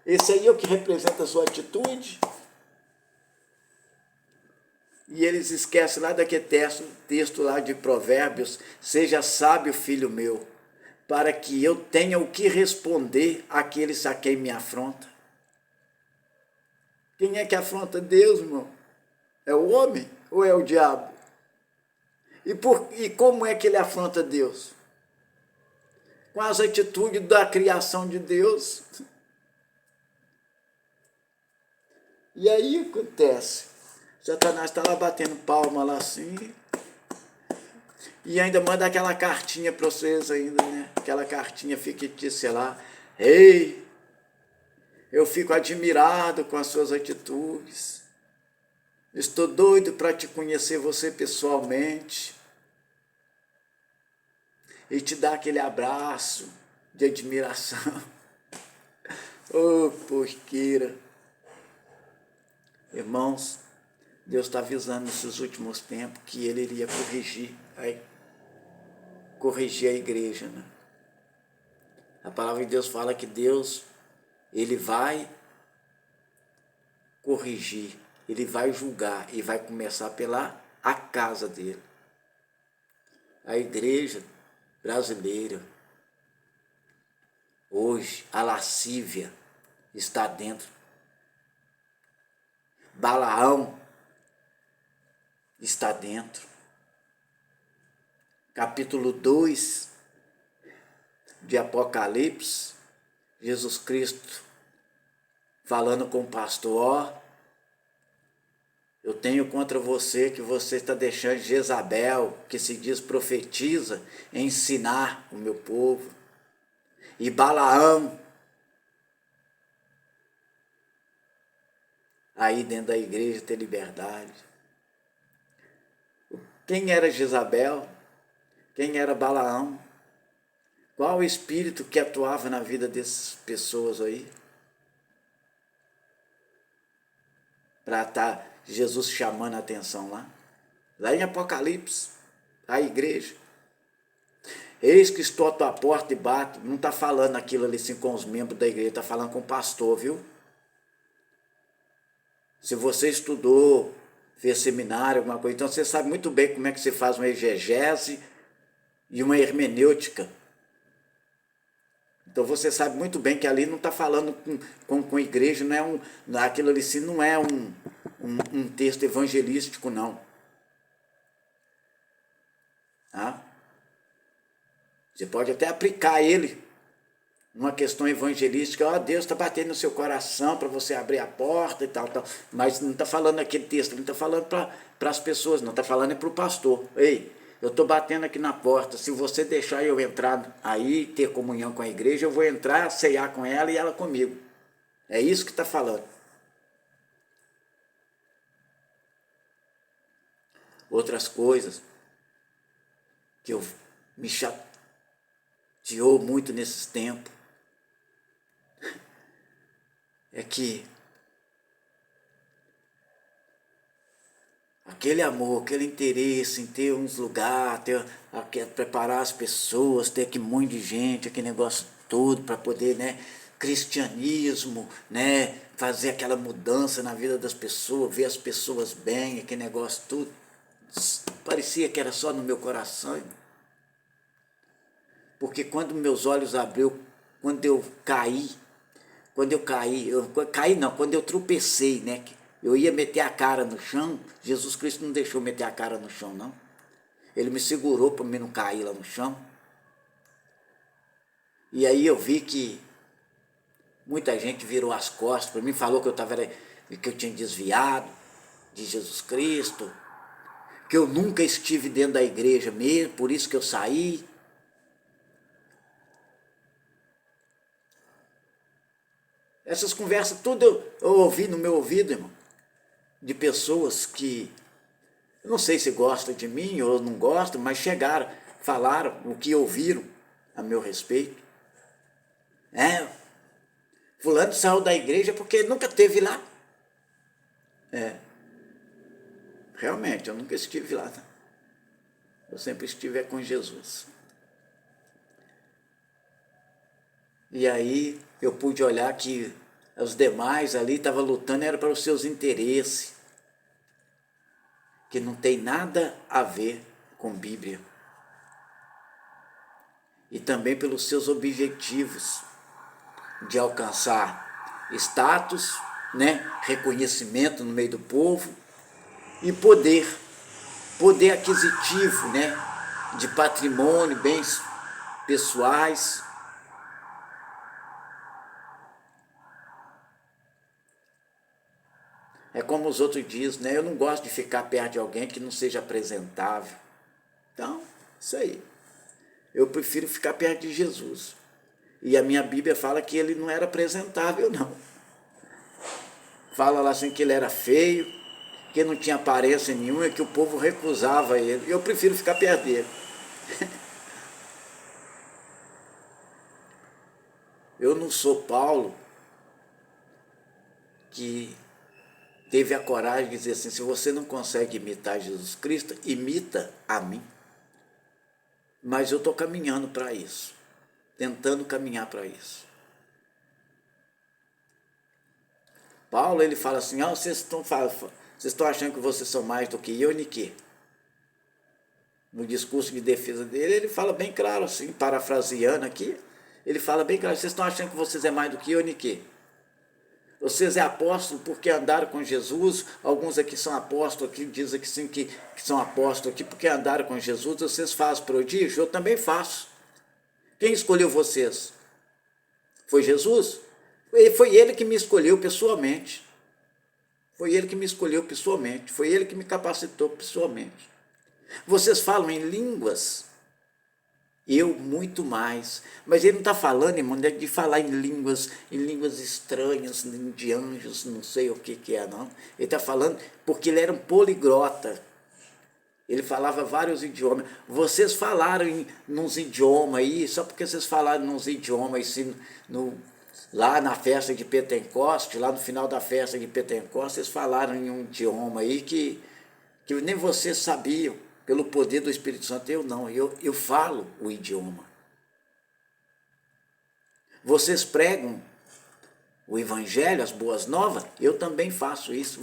Esse aí é o que representa a sua atitude? E eles esquecem lá daquele texto lá de Provérbios, seja sábio, filho meu, para que eu tenha o que responder àqueles a quem me afronta. Quem é que afronta Deus, irmão? É o homem ou é o diabo? E como é que ele afronta Deus? Com as atitudes da criação de Deus. E aí acontece, Satanás está lá batendo palma lá assim, e ainda manda aquela cartinha para vocês ainda, né? Aquela cartinha fictícia lá. Ei, eu fico admirado com as suas atitudes. Estou doido para te conhecer você pessoalmente. E te dar aquele abraço de admiração. Oh, porqueira. Irmãos, Deus está avisando nesses últimos tempos que ele iria corrigir a igreja, né? A palavra de Deus fala que Deus, ele vai corrigir, ele vai julgar e vai começar pela a casa dele. A igreja brasileira, hoje, a lascívia está dentro. Balaão está dentro. Capítulo 2 de Apocalipse, Jesus Cristo falando com o pastor, eu tenho contra você que você está deixando Jezabel, que se diz profetiza, ensinar o meu povo. E Balaão, aí dentro da igreja ter liberdade. Quem era Jezabel? Quem era Balaão? Qual o espírito que atuava na vida dessas pessoas aí? Para estar Jesus chamando a atenção lá. Lá em Apocalipse, a igreja. Eis que estou à tua porta e bato. Não está falando aquilo ali assim com os membros da igreja, está falando com o pastor, viu? Se você estudou, fez seminário, alguma coisa, então você sabe muito bem como é que se faz uma exegese e uma hermenêutica. Então você sabe muito bem que ali não está falando com igreja, não é aquilo ali sim não é um texto evangelístico, não. Tá? Você pode até aplicar ele numa questão evangelística, Deus está batendo no seu coração para você abrir a porta e tal, mas não está falando aquele texto, não está falando para as pessoas, não está falando para o pastor. Ei, eu estou batendo aqui na porta, se você deixar eu entrar aí, ter comunhão com a igreja, eu vou entrar, ceiar com ela e ela comigo. É isso que está falando. Outras coisas que eu me chateou muito nesses tempos é que aquele amor, aquele interesse em ter uns lugares, preparar as pessoas, ter aquele monte de gente, aquele negócio todo para poder, né, cristianismo, né, fazer aquela mudança na vida das pessoas, ver as pessoas bem, aquele negócio tudo. Parecia que era só no meu coração, porque quando meus olhos abriu, quando eu caí, quando eu tropecei, né, eu ia meter a cara no chão, Jesus Cristo não deixou meter a cara no chão, não. Ele me segurou para mim não cair lá no chão. E aí eu vi que muita gente virou as costas para mim, falou que eu tinha desviado de Jesus Cristo, que eu nunca estive dentro da igreja mesmo, por isso que eu saí. Essas conversas tudo eu ouvi no meu ouvido, irmão, de pessoas que, eu não sei se gostam de mim ou não gostam, mas chegaram, falaram o que ouviram a meu respeito. Fulano saiu da igreja porque nunca esteve lá. Realmente, eu nunca estive lá. Tá? Eu sempre estive com Jesus. E aí eu pude olhar que os demais ali estavam lutando, era para os seus interesses, que não tem nada a ver com Bíblia. E também pelos seus objetivos de alcançar status, né, reconhecimento no meio do povo e poder aquisitivo, né, de patrimônio, bens pessoais. É como os outros dizem, né? Eu não gosto de ficar perto de alguém que não seja apresentável. Então, isso aí. Eu prefiro ficar perto de Jesus. E a minha Bíblia fala que ele não era apresentável, não. Fala lá assim que ele era feio, que não tinha aparência nenhuma e que o povo recusava ele. Eu prefiro ficar perto dele. Eu não sou Paulo, que teve a coragem de dizer assim, se você não consegue imitar Jesus Cristo, imita a mim. Mas eu estou caminhando para isso, tentando caminhar para isso. Paulo, ele fala assim, vocês estão achando que vocês são mais do que eu, Niquê? No discurso de defesa dele, ele fala bem claro, assim, parafraseando aqui, ele fala bem claro, vocês estão achando que vocês é mais do que eu, Niquê? Vocês é apóstolo porque andaram com Jesus, alguns aqui são apóstolos, aqui dizem que sim, que são apóstolos aqui porque andaram com Jesus, vocês fazem prodígio? Eu também faço. Quem escolheu vocês? Foi Jesus? Foi ele que me escolheu pessoalmente. Foi ele que me escolheu pessoalmente. Foi ele que me capacitou pessoalmente. Vocês falam em línguas? Eu muito mais. Mas ele não está falando, irmão, de falar em línguas estranhas, de anjos, não sei o que é, não. Ele está falando porque ele era um poliglota. Ele falava vários idiomas. Vocês falaram nos idiomas aí, só porque vocês falaram nos idiomas, lá na festa de Pentecoste, lá no final da festa de Pentecoste, vocês falaram em um idioma aí que nem vocês sabiam, pelo poder do Espírito Santo. Eu não, eu falo o idioma. Vocês pregam o Evangelho, as boas novas, eu também faço isso.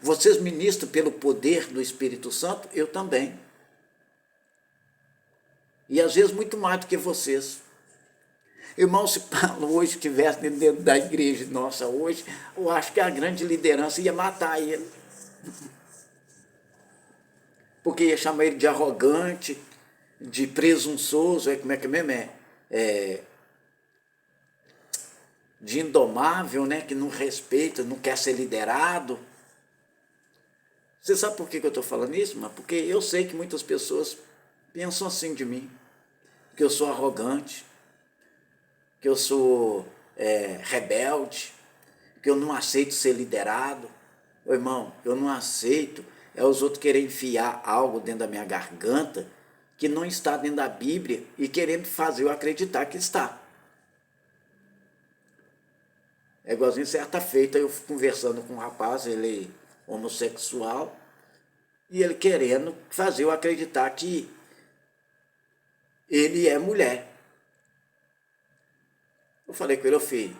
Vocês ministram pelo poder do Espírito Santo, eu também. E às vezes muito mais do que vocês. Irmão, se Paulo hoje estivesse dentro da igreja nossa hoje, eu acho que a grande liderança ia matar ele. Porque ia chamar ele de arrogante, de presunçoso, como é que mesmo é? De indomável, né, que não respeita, não quer ser liderado. Você sabe por que eu estou falando isso, irmão? Porque eu sei que muitas pessoas pensam assim de mim, que eu sou arrogante, que eu sou rebelde, que eu não aceito ser liderado. Ô, irmão, eu não aceito os outros querem enfiar algo dentro da minha garganta que não está dentro da Bíblia e querendo fazer eu acreditar que está. É igualzinho certa feita, eu conversando com um rapaz, ele é homossexual, e ele querendo fazer eu acreditar que ele é mulher. Eu falei com ele, ô filho,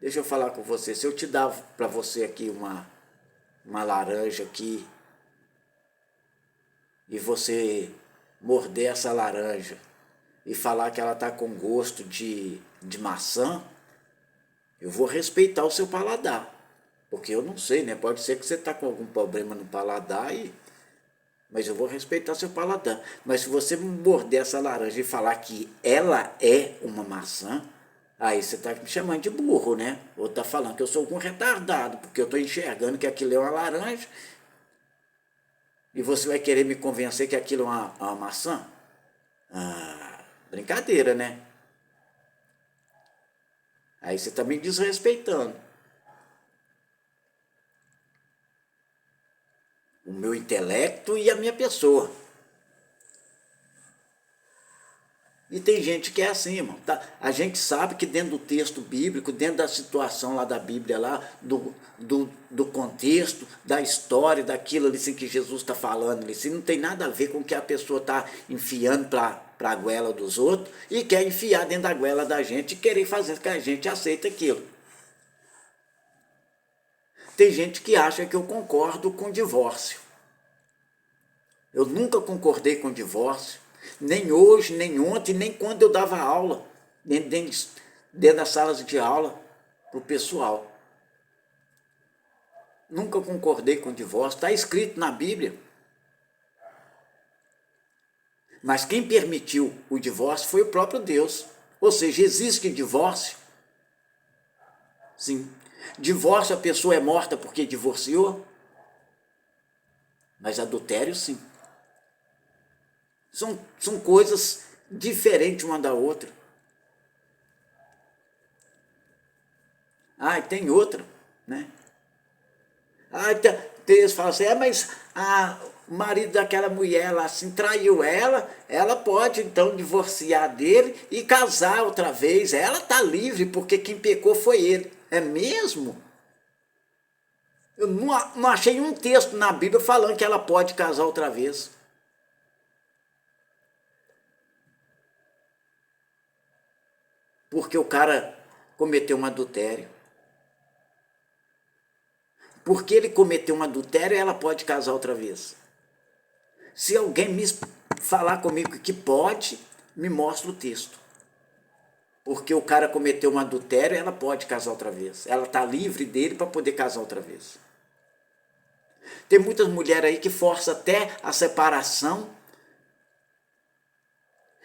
deixa eu falar com você, se eu te dar para você aqui uma laranja aqui, e você morder essa laranja e falar que ela está com gosto de maçã, eu vou respeitar o seu paladar. Porque eu não sei, né? Pode ser que você está com algum problema no paladar, mas eu vou respeitar seu paladar. Mas se você morder essa laranja e falar que ela é uma maçã, aí você está me chamando de burro, né? Ou está falando que eu sou algum retardado, porque eu estou enxergando que aquilo é uma laranja e você vai querer me convencer que aquilo é uma maçã? Ah, brincadeira, né? Aí você está me desrespeitando. O meu intelecto e a minha pessoa. E tem gente que é assim, irmão. Tá? A gente sabe que dentro do texto bíblico, dentro da situação lá da Bíblia, lá, do contexto, da história, daquilo ali assim, que Jesus está falando ali, assim, não tem nada a ver com o que a pessoa está enfiando para a goela dos outros e quer enfiar dentro da goela da gente e querer fazer que a gente aceite aquilo. Tem gente que acha que eu concordo com o divórcio. Eu nunca concordei com o divórcio, nem hoje, nem ontem, nem quando eu dava aula, dentro das salas de aula para o pessoal. Nunca concordei com o divórcio, está escrito na Bíblia. Mas quem permitiu o divórcio foi o próprio Deus. Ou seja, existe divórcio? Sim. Divórcio, a pessoa é morta porque divorciou? Mas adultério, sim. São coisas diferentes uma da outra. Ah, e tem outra, né? Ah, eles falam assim, mas o marido daquela mulher lá assim, traiu ela pode então divorciar dele e casar outra vez. Ela está livre porque quem pecou foi ele. É mesmo? Eu não achei um texto na Bíblia falando que ela pode casar outra vez. Porque o cara cometeu um adultério. Porque ele cometeu um adultério, ela pode casar outra vez. Se alguém me falar comigo que pode, me mostra o texto. Porque o cara cometeu um adultério, ela pode casar outra vez. Ela está livre dele para poder casar outra vez. Tem muitas mulheres aí que forçam até a separação.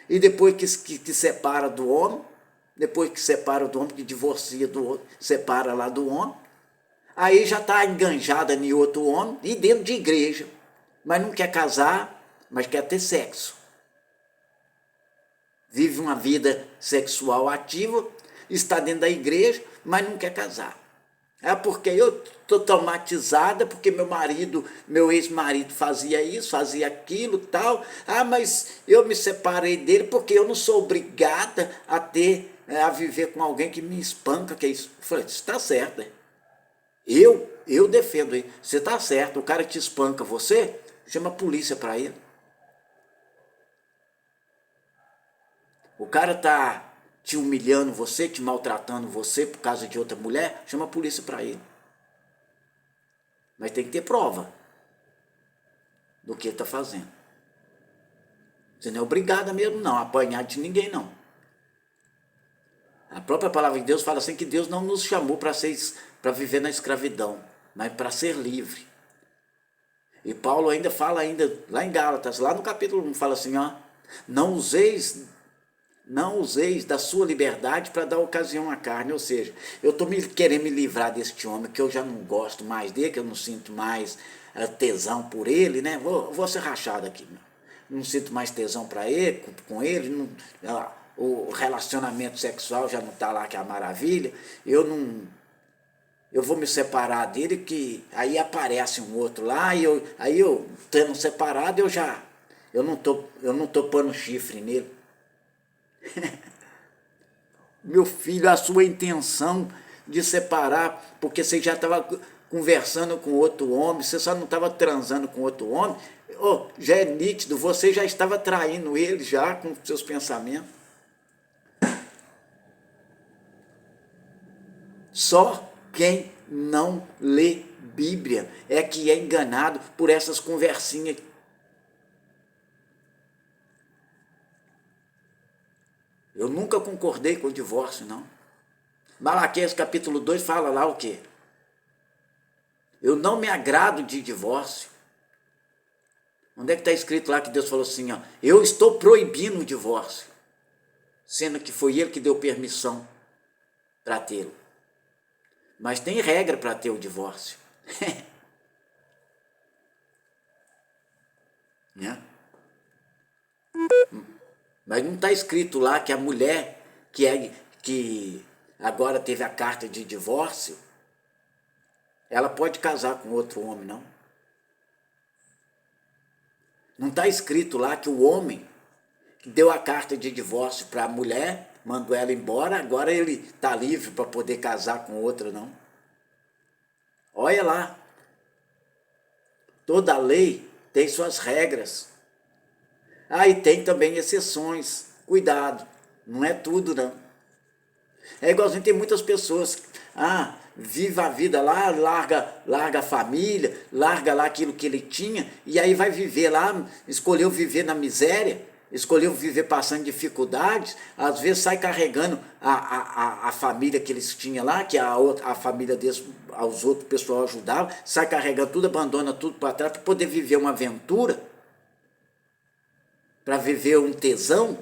E depois que separa do homem, depois que separa do homem, que divorcia do outro, separa lá do homem, aí já está enganjada em outro homem e dentro de igreja. Mas não quer casar, mas quer ter sexo. Vive uma vida sexual ativa, está dentro da igreja, mas não quer casar. É porque eu estou traumatizada, porque meu ex-marido fazia isso, fazia aquilo, tal. Ah, mas eu me separei dele porque eu não sou obrigada a viver com alguém que me espanca, que é isso. Eu falei, você está certo, né? Eu defendo ele. Você está certo, o cara te espanca você, chama a polícia para ele. O cara está te humilhando você, te maltratando você por causa de outra mulher, chama a polícia para ele. Mas tem que ter prova do que ele está fazendo. Você não é obrigado mesmo não a apanhar de ninguém não. A própria palavra de Deus fala assim que Deus não nos chamou para viver na escravidão, mas para ser livre. E Paulo ainda fala lá em Gálatas, lá no capítulo 1, fala assim, ó, não useis da sua liberdade para dar ocasião à carne. Ou seja, eu estou querendo me livrar deste homem, que eu já não gosto mais dele, que eu não sinto mais tesão por ele, né? Vou ser rachado aqui, não sinto mais tesão para ele, com ele, o relacionamento sexual já não está lá, que é a maravilha, eu vou me separar dele, que aí aparece um outro lá, aí eu tendo separado, eu não tô pondo chifre nele. Meu filho, a sua intenção de separar, porque você já estava conversando com outro homem, você só não estava transando com outro homem, já é nítido, você já estava traindo ele já com seus pensamentos. Só quem não lê Bíblia é que é enganado por essas conversinhas. Eu nunca concordei com o divórcio, não. Malaquias capítulo 2 fala lá o quê? Eu não me agrado de divórcio. Onde é que está escrito lá que Deus falou assim, ó, eu estou proibindo o divórcio, sendo que foi ele que deu permissão para tê-lo. Mas tem regra para ter o divórcio. Né? Mas não está escrito lá que a mulher que agora teve a carta de divórcio, ela pode casar com outro homem, não. Não está escrito lá que o homem que deu a carta de divórcio para a mulher, mandou ela embora, agora ele está livre para poder casar com outra, não. Olha lá. Toda lei tem suas regras. E tem também exceções. Cuidado, não é tudo, não. É igualzinho, tem muitas pessoas, viva a vida lá, larga a família, larga lá aquilo que ele tinha, e aí vai viver lá, escolheu viver na miséria, escolheu viver passando dificuldades, às vezes sai carregando a família que eles tinham lá, que a família deles, aos outros pessoal ajudava, sai carregando tudo, abandona tudo para trás para poder viver uma aventura, para viver um tesão.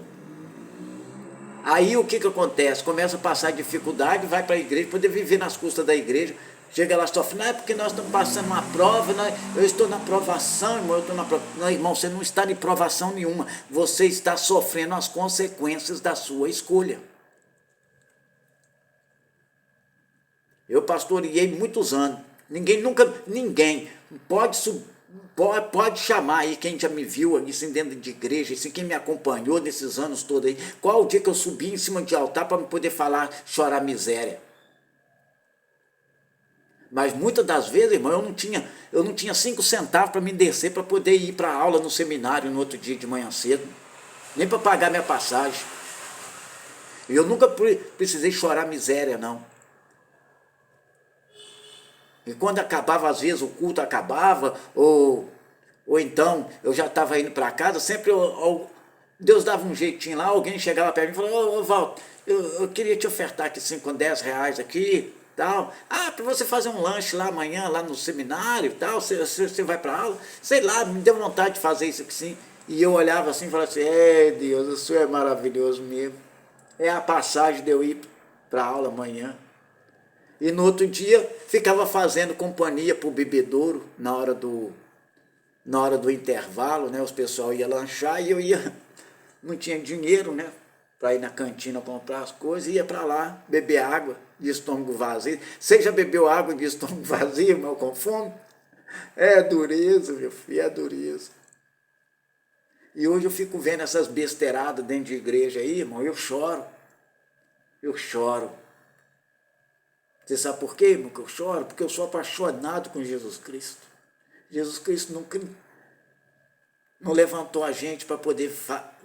Aí o que acontece? Começa a passar dificuldade, vai para a igreja, poder viver nas custas da igreja, chega lá, sofre, não é porque nós estamos passando uma prova, eu estou na provação, irmão, eu estou na provação. Não, irmão, você não está em provação nenhuma, você está sofrendo as consequências da sua escolha. Eu pastoreei muitos anos, ninguém pode chamar aí quem já me viu assim dentro de igreja, assim, quem me acompanhou nesses anos todos aí, qual o dia que eu subi em cima de altar para poder falar, chorar miséria. Mas muitas das vezes, irmão, eu não tinha 5 centavos para me descer para poder ir para a aula no seminário no outro dia de manhã cedo, nem para pagar minha passagem. E eu nunca precisei chorar miséria, não. E quando acabava, às vezes o culto acabava, ou então eu já estava indo para casa, sempre Deus dava um jeitinho lá, alguém chegava perto de mim e falou, Walter, eu queria te ofertar aqui 5 ou 10 reais aqui, tal. Para você fazer um lanche lá amanhã, lá no seminário, tal, você vai para aula, sei lá, me deu vontade de fazer isso aqui sim. E eu olhava assim e falava assim, Deus, o Senhor é maravilhoso mesmo. É a passagem de eu ir para a aula amanhã. E no outro dia ficava fazendo companhia para o bebedouro na hora do intervalo, né? Os pessoal ia lanchar e eu não tinha dinheiro, né? Para ir na cantina comprar as coisas, ia para lá beber água de estômago vazio. Você já bebeu água de estômago vazio, irmão, com fome? É dureza, meu filho, é dureza. E hoje eu fico vendo essas besteiradas dentro de igreja aí, irmão, eu choro. Eu choro. Você sabe por quê, irmão, que eu choro? Porque eu sou apaixonado com Jesus Cristo. Jesus Cristo não levantou a gente para poder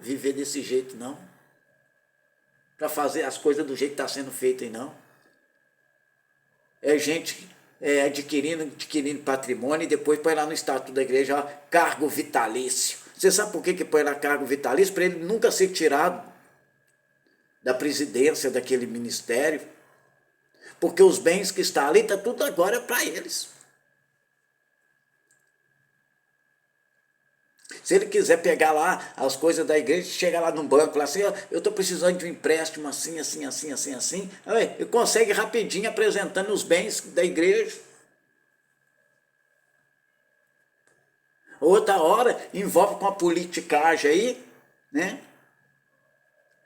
viver desse jeito, não. Para fazer as coisas do jeito que está sendo feito aí, não. É gente adquirindo patrimônio e depois põe lá no estatuto da igreja, ó, cargo vitalício. Você sabe por que põe lá cargo vitalício? Para ele nunca ser tirado da presidência daquele ministério. Porque os bens que estão ali, está tudo agora para eles. Se ele quiser pegar lá as coisas da igreja, chegar lá no banco, lá assim, eu estou precisando de um empréstimo assim, ele consegue rapidinho apresentando os bens da igreja. Outra hora, envolve com a politicagem aí, né?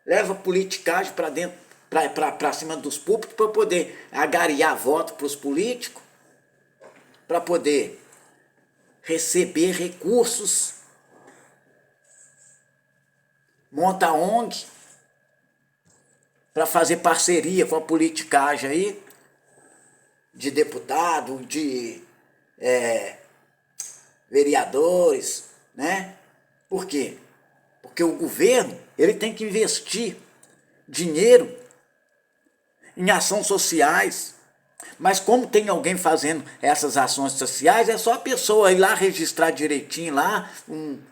Leva a politicagem para dentro, para cima dos púlpitos, para poder agariar voto para os políticos, para poder receber recursos, monta ONG, para fazer parceria com a politicagem aí, de deputado, de vereadores, né? Por quê? Porque o governo, ele tem que investir dinheiro em ações sociais, Mas como tem alguém fazendo essas ações sociais, é só a pessoa ir lá registrar direitinho lá,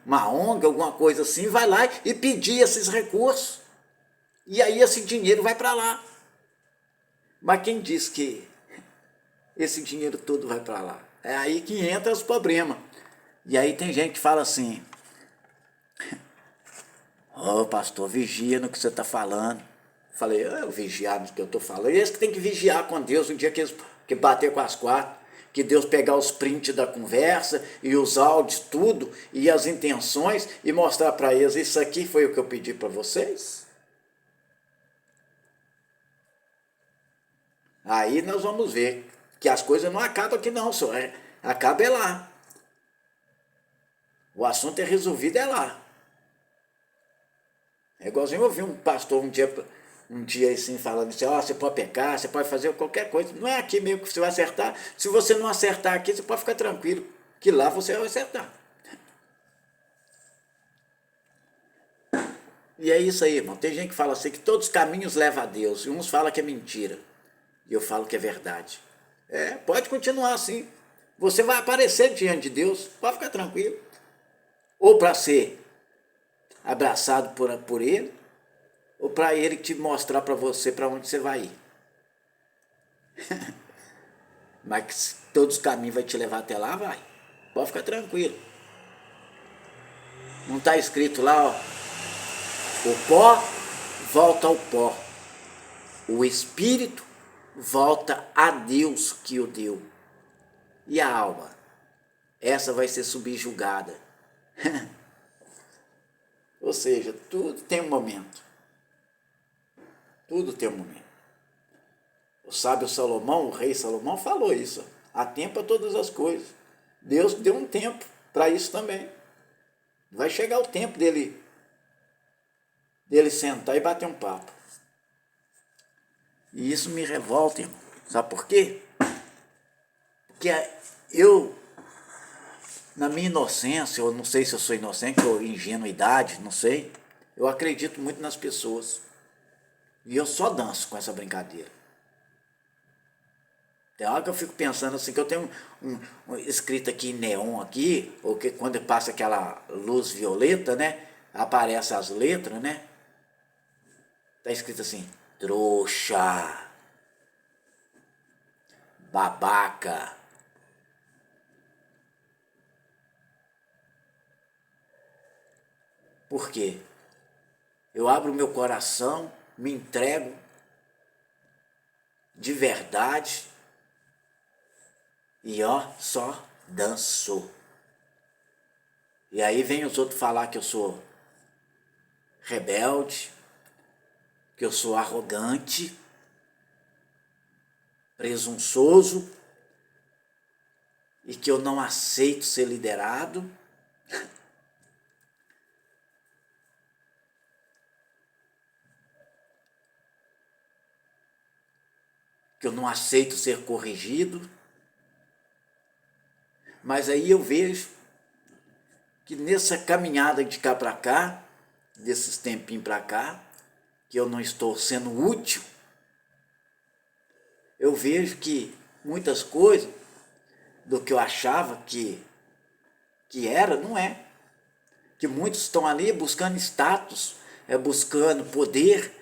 uma ONG, alguma coisa assim, vai lá e pedir esses recursos. E aí esse dinheiro vai para lá. Mas quem diz que esse dinheiro todo vai para lá? É aí que entra os problemas. E aí tem gente que fala assim: ô pastor, vigia no que você está falando. Falei: eu vigiar no que eu estou falando. E esse que tem que vigiar com Deus no dia que bater com as quatro. Que Deus pegar os prints da conversa e os áudios, tudo, e as intenções, e mostrar para eles: isso aqui foi o que eu pedi para vocês. Aí nós vamos ver que as coisas não acabam aqui não, só acaba é lá. O assunto é resolvido é lá. É igualzinho eu ouvi um pastor um dia assim falando assim: ó, você pode pecar, você pode fazer qualquer coisa. Não é aqui mesmo que você vai acertar. Se você não acertar aqui, você pode ficar tranquilo, que lá você vai acertar. E é isso aí, irmão. Tem gente que fala assim que todos os caminhos levam a Deus, e uns falam que é mentira. E eu falo que é verdade. Pode continuar assim. Você vai aparecer diante de Deus, pode ficar tranquilo. Ou para ser abraçado por Ele, ou para Ele te mostrar para você para onde você vai ir. Mas todos os caminhos vai te levar até lá, vai. Pode ficar tranquilo. Não está escrito lá, ó: o pó volta ao pó, o espírito volta a Deus que o deu. E a alma? Essa vai ser subjugada. Ou seja, tudo tem um momento. Tudo tem um momento. O sábio Salomão, o rei Salomão, falou isso: há tempo para todas as coisas. Deus deu um tempo para isso também. Vai chegar o tempo dele sentar e bater um papo. E isso me revolta, irmão. Sabe por quê? Porque eu, na minha inocência, eu não sei se eu sou inocente ou ingenuidade, não sei, eu acredito muito nas pessoas. E eu só danço com essa brincadeira. Tem hora que eu fico pensando assim, que eu tenho escrito aqui em neon aqui, ou que quando passa aquela luz violeta, né, aparece as letras, né, tá escrito assim: trouxa, babaca. Por quê? Eu abro meu coração, me entrego de verdade e ó, só danço. E aí vem os outros falar que eu sou rebelde, que eu sou arrogante, presunçoso e que eu não aceito ser liderado. Que eu não aceito ser corrigido. Mas aí eu vejo que nessa caminhada de cá para cá, desses tempinhos para cá, que eu não estou sendo útil, eu vejo que muitas coisas do que eu achava que era, não é. Que muitos estão ali buscando status, buscando poder,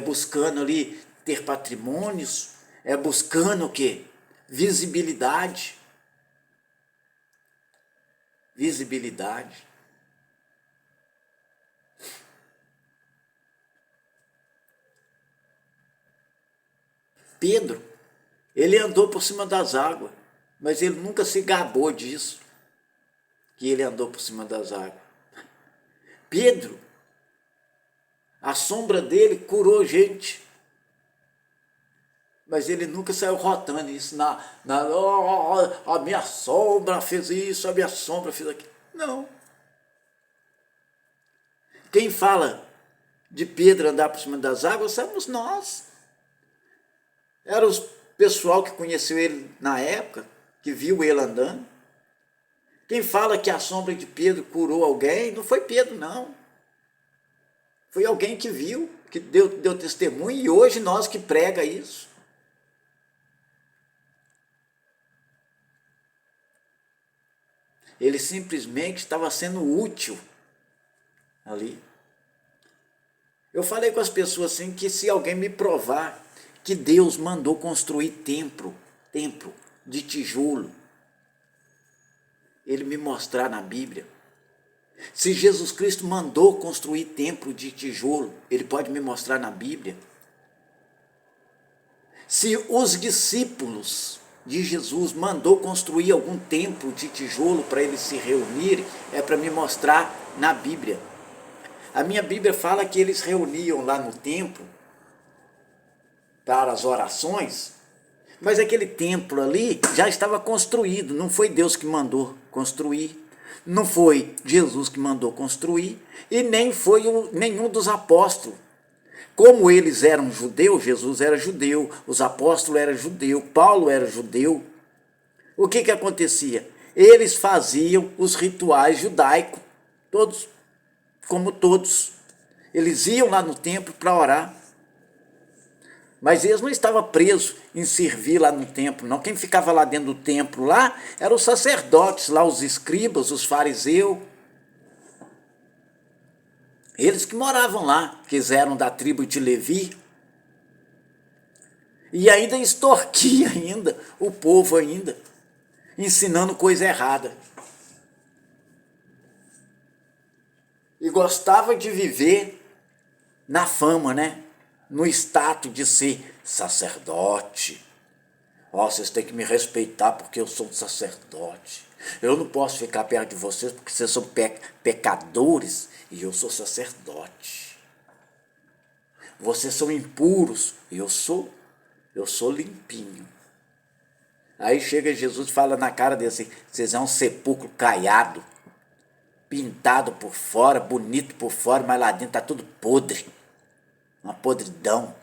buscando ali ter patrimônios, buscando o quê? Visibilidade. Visibilidade. Pedro, ele andou por cima das águas, mas ele nunca se gabou disso, que ele andou por cima das águas. Pedro, a sombra dele curou gente, mas ele nunca saiu rotando isso a minha sombra fez isso, a minha sombra fez aquilo. Não. Quem fala de Pedro andar por cima das águas somos nós. Era o pessoal que conheceu ele na época, que viu ele andando. Quem fala que a sombra de Pedro curou alguém, não foi Pedro, não. Foi alguém que viu, que deu testemunho, e hoje nós que prega isso. Ele simplesmente estava sendo útil ali. Eu falei com as pessoas assim que se alguém me provar que Deus mandou construir templo de tijolo, ele me mostrar na Bíblia. Se Jesus Cristo mandou construir templo de tijolo, ele pode me mostrar na Bíblia. Se os discípulos de Jesus mandou construir algum templo de tijolo para eles se reunirem, é para me mostrar na Bíblia. A minha Bíblia fala que eles reuniam lá no templo para as orações, mas aquele templo ali já estava construído, não foi Deus que mandou construir, não foi Jesus que mandou construir, e nem foi nenhum dos apóstolos. Como eles eram judeus, Jesus era judeu, os apóstolos eram judeus, Paulo era judeu, o que acontecia? Eles faziam os rituais judaicos, todos, como todos. Eles iam lá no templo para orar. Mas eles não estavam presos em servir lá no templo, não. Quem ficava lá dentro do templo lá eram os sacerdotes, lá os escribas, os fariseus. Eles que moravam lá, que eram da tribo de Levi. E ainda extorquia ainda o povo ainda, ensinando coisa errada. E gostava de viver na fama, né? No status de ser sacerdote. Ó, vocês têm que me respeitar porque eu sou um sacerdote. Eu não posso ficar perto de vocês porque vocês são pecadores e eu sou sacerdote. Vocês são impuros e eu sou limpinho. Aí chega Jesus e fala na cara deles assim, vocês é um sepulcro caiado, pintado por fora, bonito por fora, mas lá dentro está tudo podre. Uma podridão.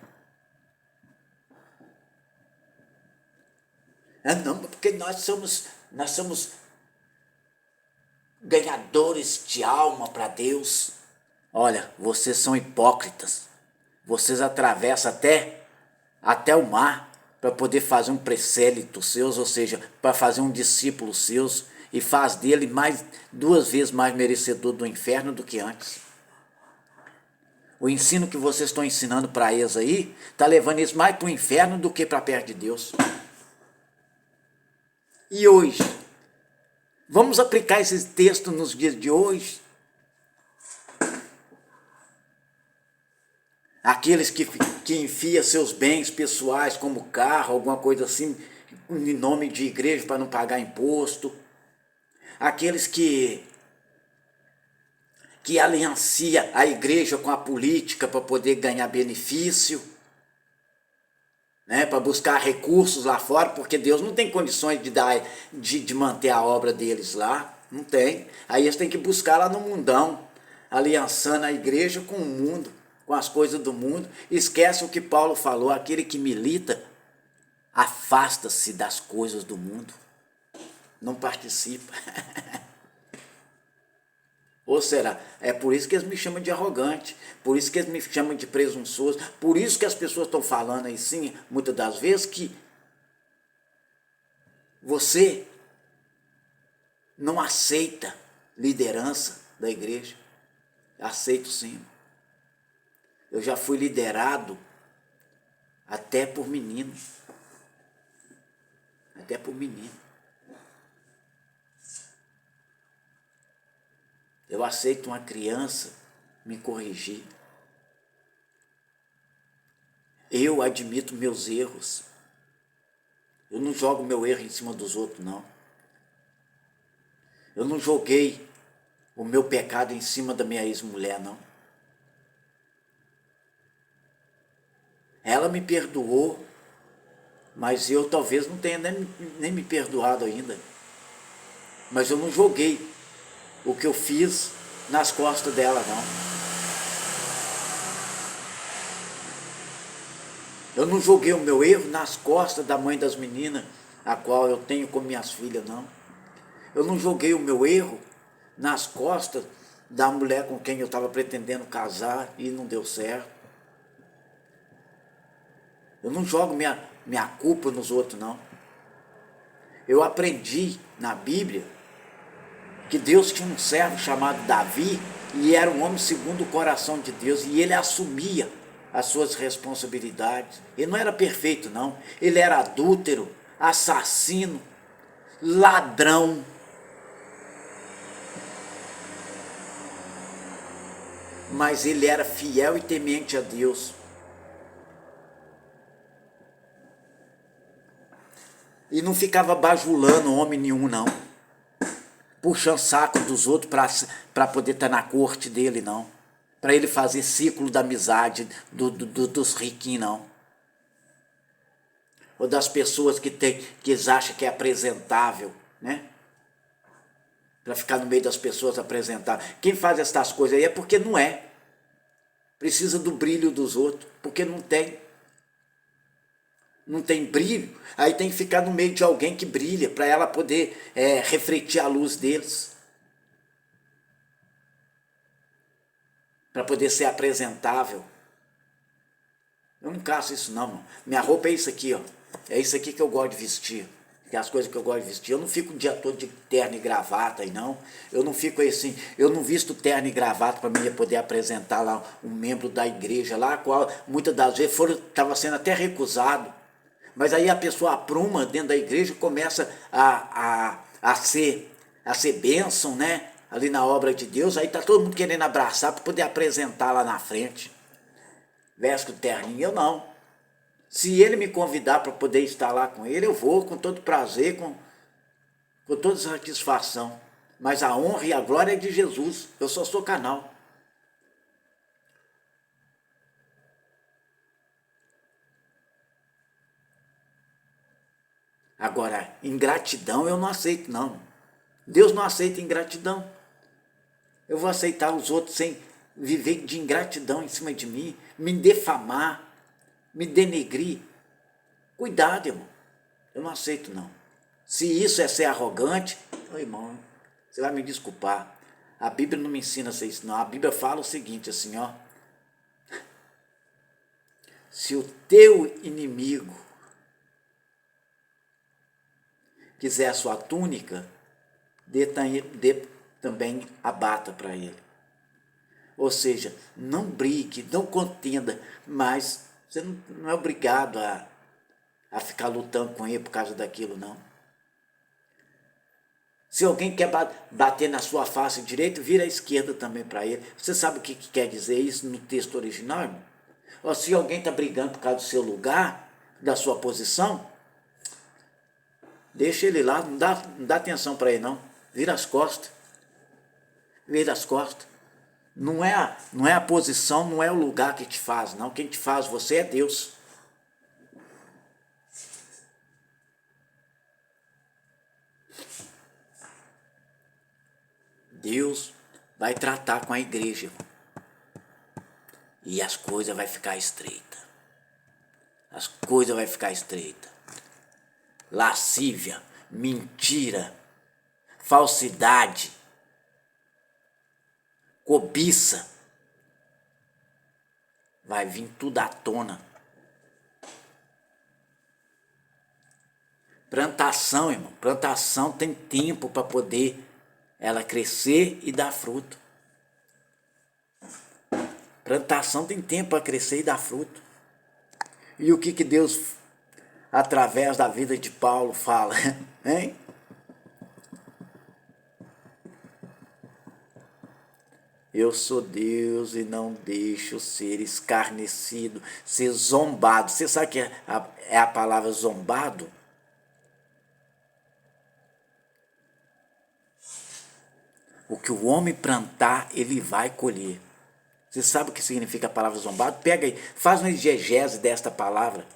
Não, porque nós somos ganhadores de alma para Deus. Olha, vocês são hipócritas. Vocês atravessam até o mar para poder fazer um presélito seus, ou seja, para fazer um discípulo seus, e faz dele 2 vezes mais merecedor do inferno do que antes. O ensino que vocês estão ensinando para eles aí, está levando eles mais para o inferno do que para perto de Deus. E hoje? Vamos aplicar esses textos nos dias de hoje? Aqueles que enfiam seus bens pessoais, como carro, alguma coisa assim, em nome de igreja para não pagar imposto. Aqueles que aliancia a igreja com a política para poder ganhar benefício, né, para buscar recursos lá fora, porque Deus não tem condições de manter a obra deles lá, não tem. Aí eles têm que buscar lá no mundão, aliançando a igreja com o mundo, com as coisas do mundo. Esquece o que Paulo falou, aquele que milita, afasta-se das coisas do mundo, não participa. Ou será? É por isso que eles me chamam de arrogante, por isso que eles me chamam de presunçoso, por isso que as pessoas estão falando aí sim, muitas das vezes, que você não aceita liderança da igreja. Aceito sim. Eu já fui liderado até por menino. Até por menino. Eu aceito uma criança me corrigir. Eu admito meus erros. Eu não jogo meu erro em cima dos outros, não. Eu não joguei o meu pecado em cima da minha ex-mulher, não. Ela me perdoou, mas eu talvez não tenha nem me perdoado ainda. Mas eu não joguei o que eu fiz nas costas dela, não. Eu não joguei o meu erro nas costas da mãe das meninas, a qual eu tenho com minhas filhas, não. Eu não joguei o meu erro nas costas da mulher com quem eu estava pretendendo casar e não deu certo. Eu não jogo minha culpa nos outros, não. Eu aprendi na Bíblia que Deus tinha um servo chamado Davi, e era um homem segundo o coração de Deus, e ele assumia as suas responsabilidades. Ele não era perfeito, não. Ele era adúltero, assassino, ladrão. Mas ele era fiel e temente a Deus. E não ficava bajulando homem nenhum, não. Puxando saco dos outros para poder estar na corte dele, não. Para ele fazer ciclo da amizade dos riquinhos, não. Ou das pessoas que eles acham que é apresentável, né? Para ficar no meio das pessoas apresentáveis. Quem faz essas coisas aí é porque não é. Precisa do brilho dos outros, porque não tem. Não tem brilho, aí tem que ficar no meio de alguém que brilha, para ela poder refletir a luz deles. Para poder ser apresentável. Eu não caço isso não, mano. Minha roupa é isso aqui, ó. É isso aqui que eu gosto de vestir. Que é as coisas que eu gosto de vestir. Eu não fico o dia todo de terno e gravata aí, não. Eu não fico assim, eu não visto terno e gravata para mim poder apresentar lá um membro da igreja lá, qual muitas das vezes estava sendo até recusado. Mas aí a pessoa apruma dentro da igreja e começa a ser bênção, né? Ali na obra de Deus, aí tá todo mundo querendo abraçar para poder apresentar lá na frente. Veste o terninho, eu não. Se ele me convidar para poder estar lá com ele, eu vou com todo prazer, com toda satisfação. Mas a honra e a glória é de Jesus, eu só sou canal. Agora, ingratidão eu não aceito, não. Deus não aceita ingratidão. Eu vou aceitar os outros sem viver de ingratidão em cima de mim, me defamar, me denegrir. Cuidado, irmão. Eu não aceito, não. Se isso é ser arrogante, irmão, você vai me desculpar. A Bíblia não me ensina a ser isso, não. A Bíblia fala o seguinte, assim, ó. Se o teu inimigo quiser a sua túnica, dê também a bata para ele. Ou seja, não brigue, não contenda, mas você não é obrigado a ficar lutando com ele por causa daquilo, não. Se alguém quer bater na sua face direita, vira a esquerda também para ele. Você sabe o que quer dizer isso no texto original, irmão? Ou se alguém está brigando por causa do seu lugar, da sua posição, deixa ele lá, não dá atenção para ele, não. Vira as costas. Vira as costas. Não é a posição, não é o lugar que te faz, não. Quem te faz você é Deus. Deus vai tratar com a igreja, irmão. E as coisas vai ficar estreitas. As coisas vai ficar estreitas. Lascívia, mentira, falsidade, cobiça. Vai vir tudo à tona. Plantação, irmão. Plantação tem tempo para poder ela crescer e dar fruto. Plantação tem tempo para crescer e dar fruto. E o que Deus, através da vida de Paulo, fala? Hein? Eu sou Deus e não deixo ser escarnecido, ser zombado. Você sabe que é a palavra zombado? O que o homem plantar, ele vai colher. Você sabe o que significa a palavra zombado? Pega aí, faz uma exegese desta palavra.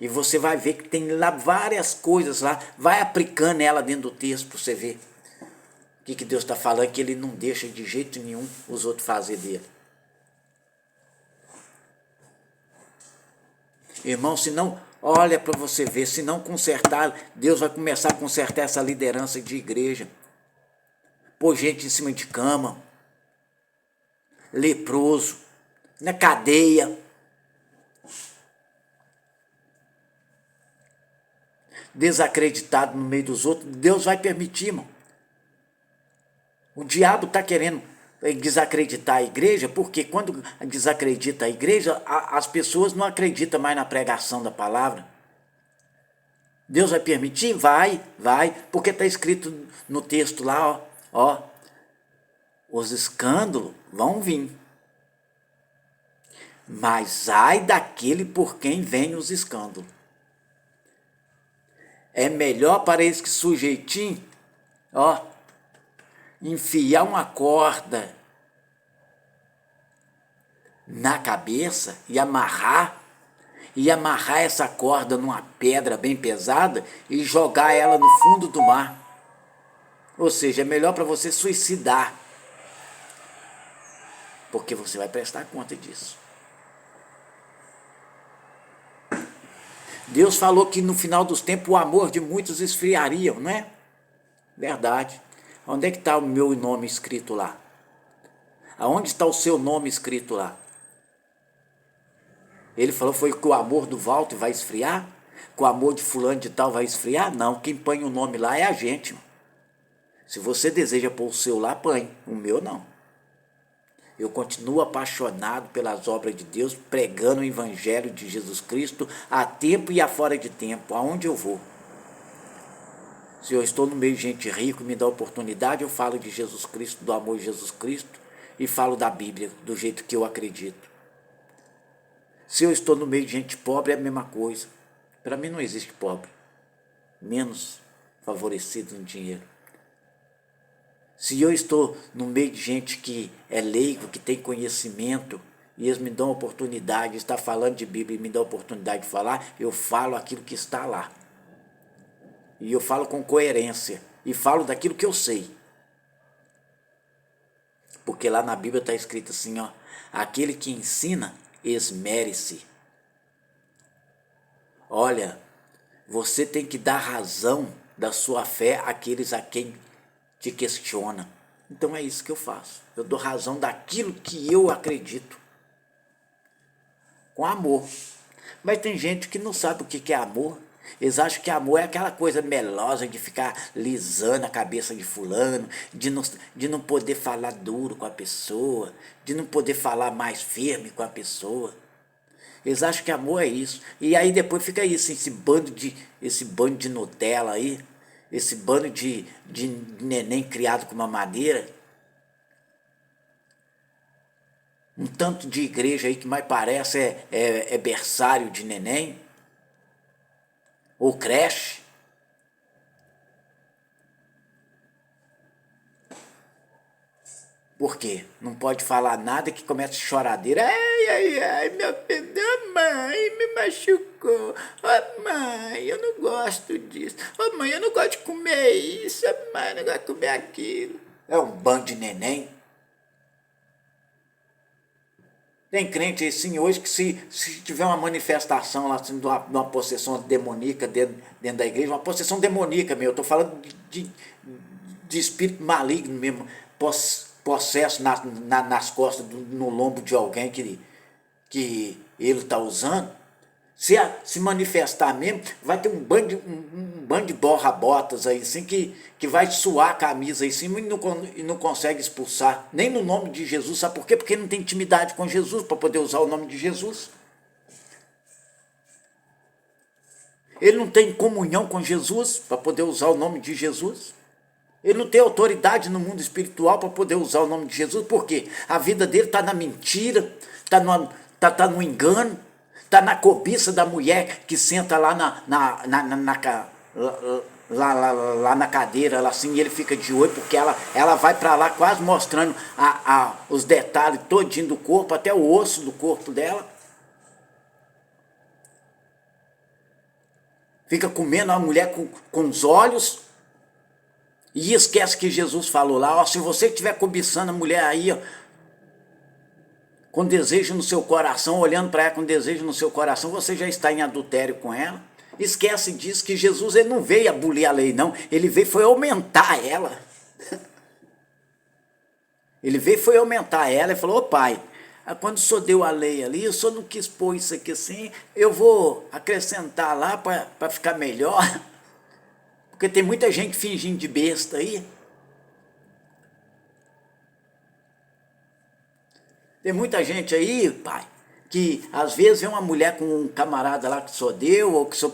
E você vai ver que tem lá várias coisas lá. Vai aplicando ela dentro do texto para você ver. O que Deus está falando, que ele não deixa de jeito nenhum os outros fazer dele. Irmão, se não, olha para você ver, se não consertar, Deus vai começar a consertar essa liderança de igreja. Pôr gente em cima de cama, leproso, na cadeia. Desacreditado no meio dos outros, Deus vai permitir, irmão. O diabo está querendo desacreditar a igreja, porque quando desacredita a igreja, as pessoas não acreditam mais na pregação da palavra. Deus vai permitir? Vai, porque está escrito no texto lá, ó, os escândalos vão vir. Mas ai daquele por quem vem os escândalos. É melhor para esse que sujeitinho, ó, enfiar uma corda na cabeça e amarrar essa corda numa pedra bem pesada e jogar ela no fundo do mar. Ou seja, é melhor para você suicidar, porque você vai prestar conta disso. Deus falou que no final dos tempos o amor de muitos esfriaria, não é? Verdade. Onde é que está o meu nome escrito lá? Aonde está o seu nome escrito lá? Ele falou, foi que o amor do Walter vai esfriar? Que o amor de fulano de tal vai esfriar? Não, quem põe o nome lá é a gente. Se você deseja pôr o seu lá, põe. O meu não. Eu continuo apaixonado pelas obras de Deus, pregando o evangelho de Jesus Cristo a tempo e a fora de tempo, aonde eu vou. Se eu estou no meio de gente rica, me dá oportunidade, eu falo de Jesus Cristo, do amor de Jesus Cristo, e falo da Bíblia, do jeito que eu acredito. Se eu estou no meio de gente pobre, é a mesma coisa. Para mim não existe pobre, menos favorecido no dinheiro. Se eu estou no meio de gente que é leigo, que tem conhecimento, e eles me dão a oportunidade de estar falando de Bíblia e me dão a oportunidade de falar, eu falo aquilo que está lá. E eu falo com coerência, e falo daquilo que eu sei. Porque lá na Bíblia está escrito assim, ó, aquele que ensina, esmere-se. Olha, você tem que dar razão da sua fé àqueles a quem te questiona. Então é isso que eu faço. Eu dou razão daquilo que eu acredito. Com amor. Mas tem gente que não sabe o que é amor. Eles acham que amor é aquela coisa melosa de ficar lisando a cabeça de fulano, de não poder falar duro com a pessoa, de não poder falar mais firme com a pessoa. Eles acham que amor é isso. E aí depois fica isso, esse bando de Nutella aí, esse bando de neném criado com uma madeira. Um tanto de igreja aí que mais parece é berçário de neném. Ou creche. Por quê? Não pode falar nada que comece choradeira. Ai, meu filho, mãe, me machucou. Mãe, eu não gosto disso. Mãe, eu não gosto de comer isso. Mãe, eu não gosto de comer aquilo. É um bando de neném. Tem crente assim hoje que se tiver uma manifestação lá, assim, de uma possessão demoníaca dentro da igreja, uma possessão demoníaca mesmo, eu estou falando de espírito maligno mesmo, possesso nas costas, no lombo de alguém que ele está usando, se manifestar mesmo, vai ter um bando de borra-botas aí, assim, que vai suar a camisa aí em cima e não consegue expulsar, nem no nome de Jesus. Sabe por quê? Porque não tem intimidade com Jesus para poder usar o nome de Jesus. Ele não tem comunhão com Jesus para poder usar o nome de Jesus. Ele não tem autoridade no mundo espiritual para poder usar o nome de Jesus. Por quê? A vida dele está na mentira, está no engano, está na cobiça da mulher que senta lá lá na cadeira, lá assim, e ele fica de olho, porque ela vai para lá quase mostrando os detalhes todinho do corpo, até o osso do corpo dela. Fica comendo a mulher com os olhos e esquece que Jesus falou lá, ó, se você estiver cobiçando a mulher aí, ó, com desejo no seu coração, olhando para ela com desejo no seu coração, você já está em adultério com ela. Esquece disso, que Jesus ele não veio abolir a lei, não. Ele veio foi aumentar ela. Ele veio foi aumentar ela e falou, ô pai, quando o senhor deu a lei ali, o senhor não quis pôr isso aqui assim, eu vou acrescentar lá para ficar melhor. Porque tem muita gente fingindo de besta aí. Tem muita gente aí, pai, que às vezes vê uma mulher com um camarada lá que só deu, ou que só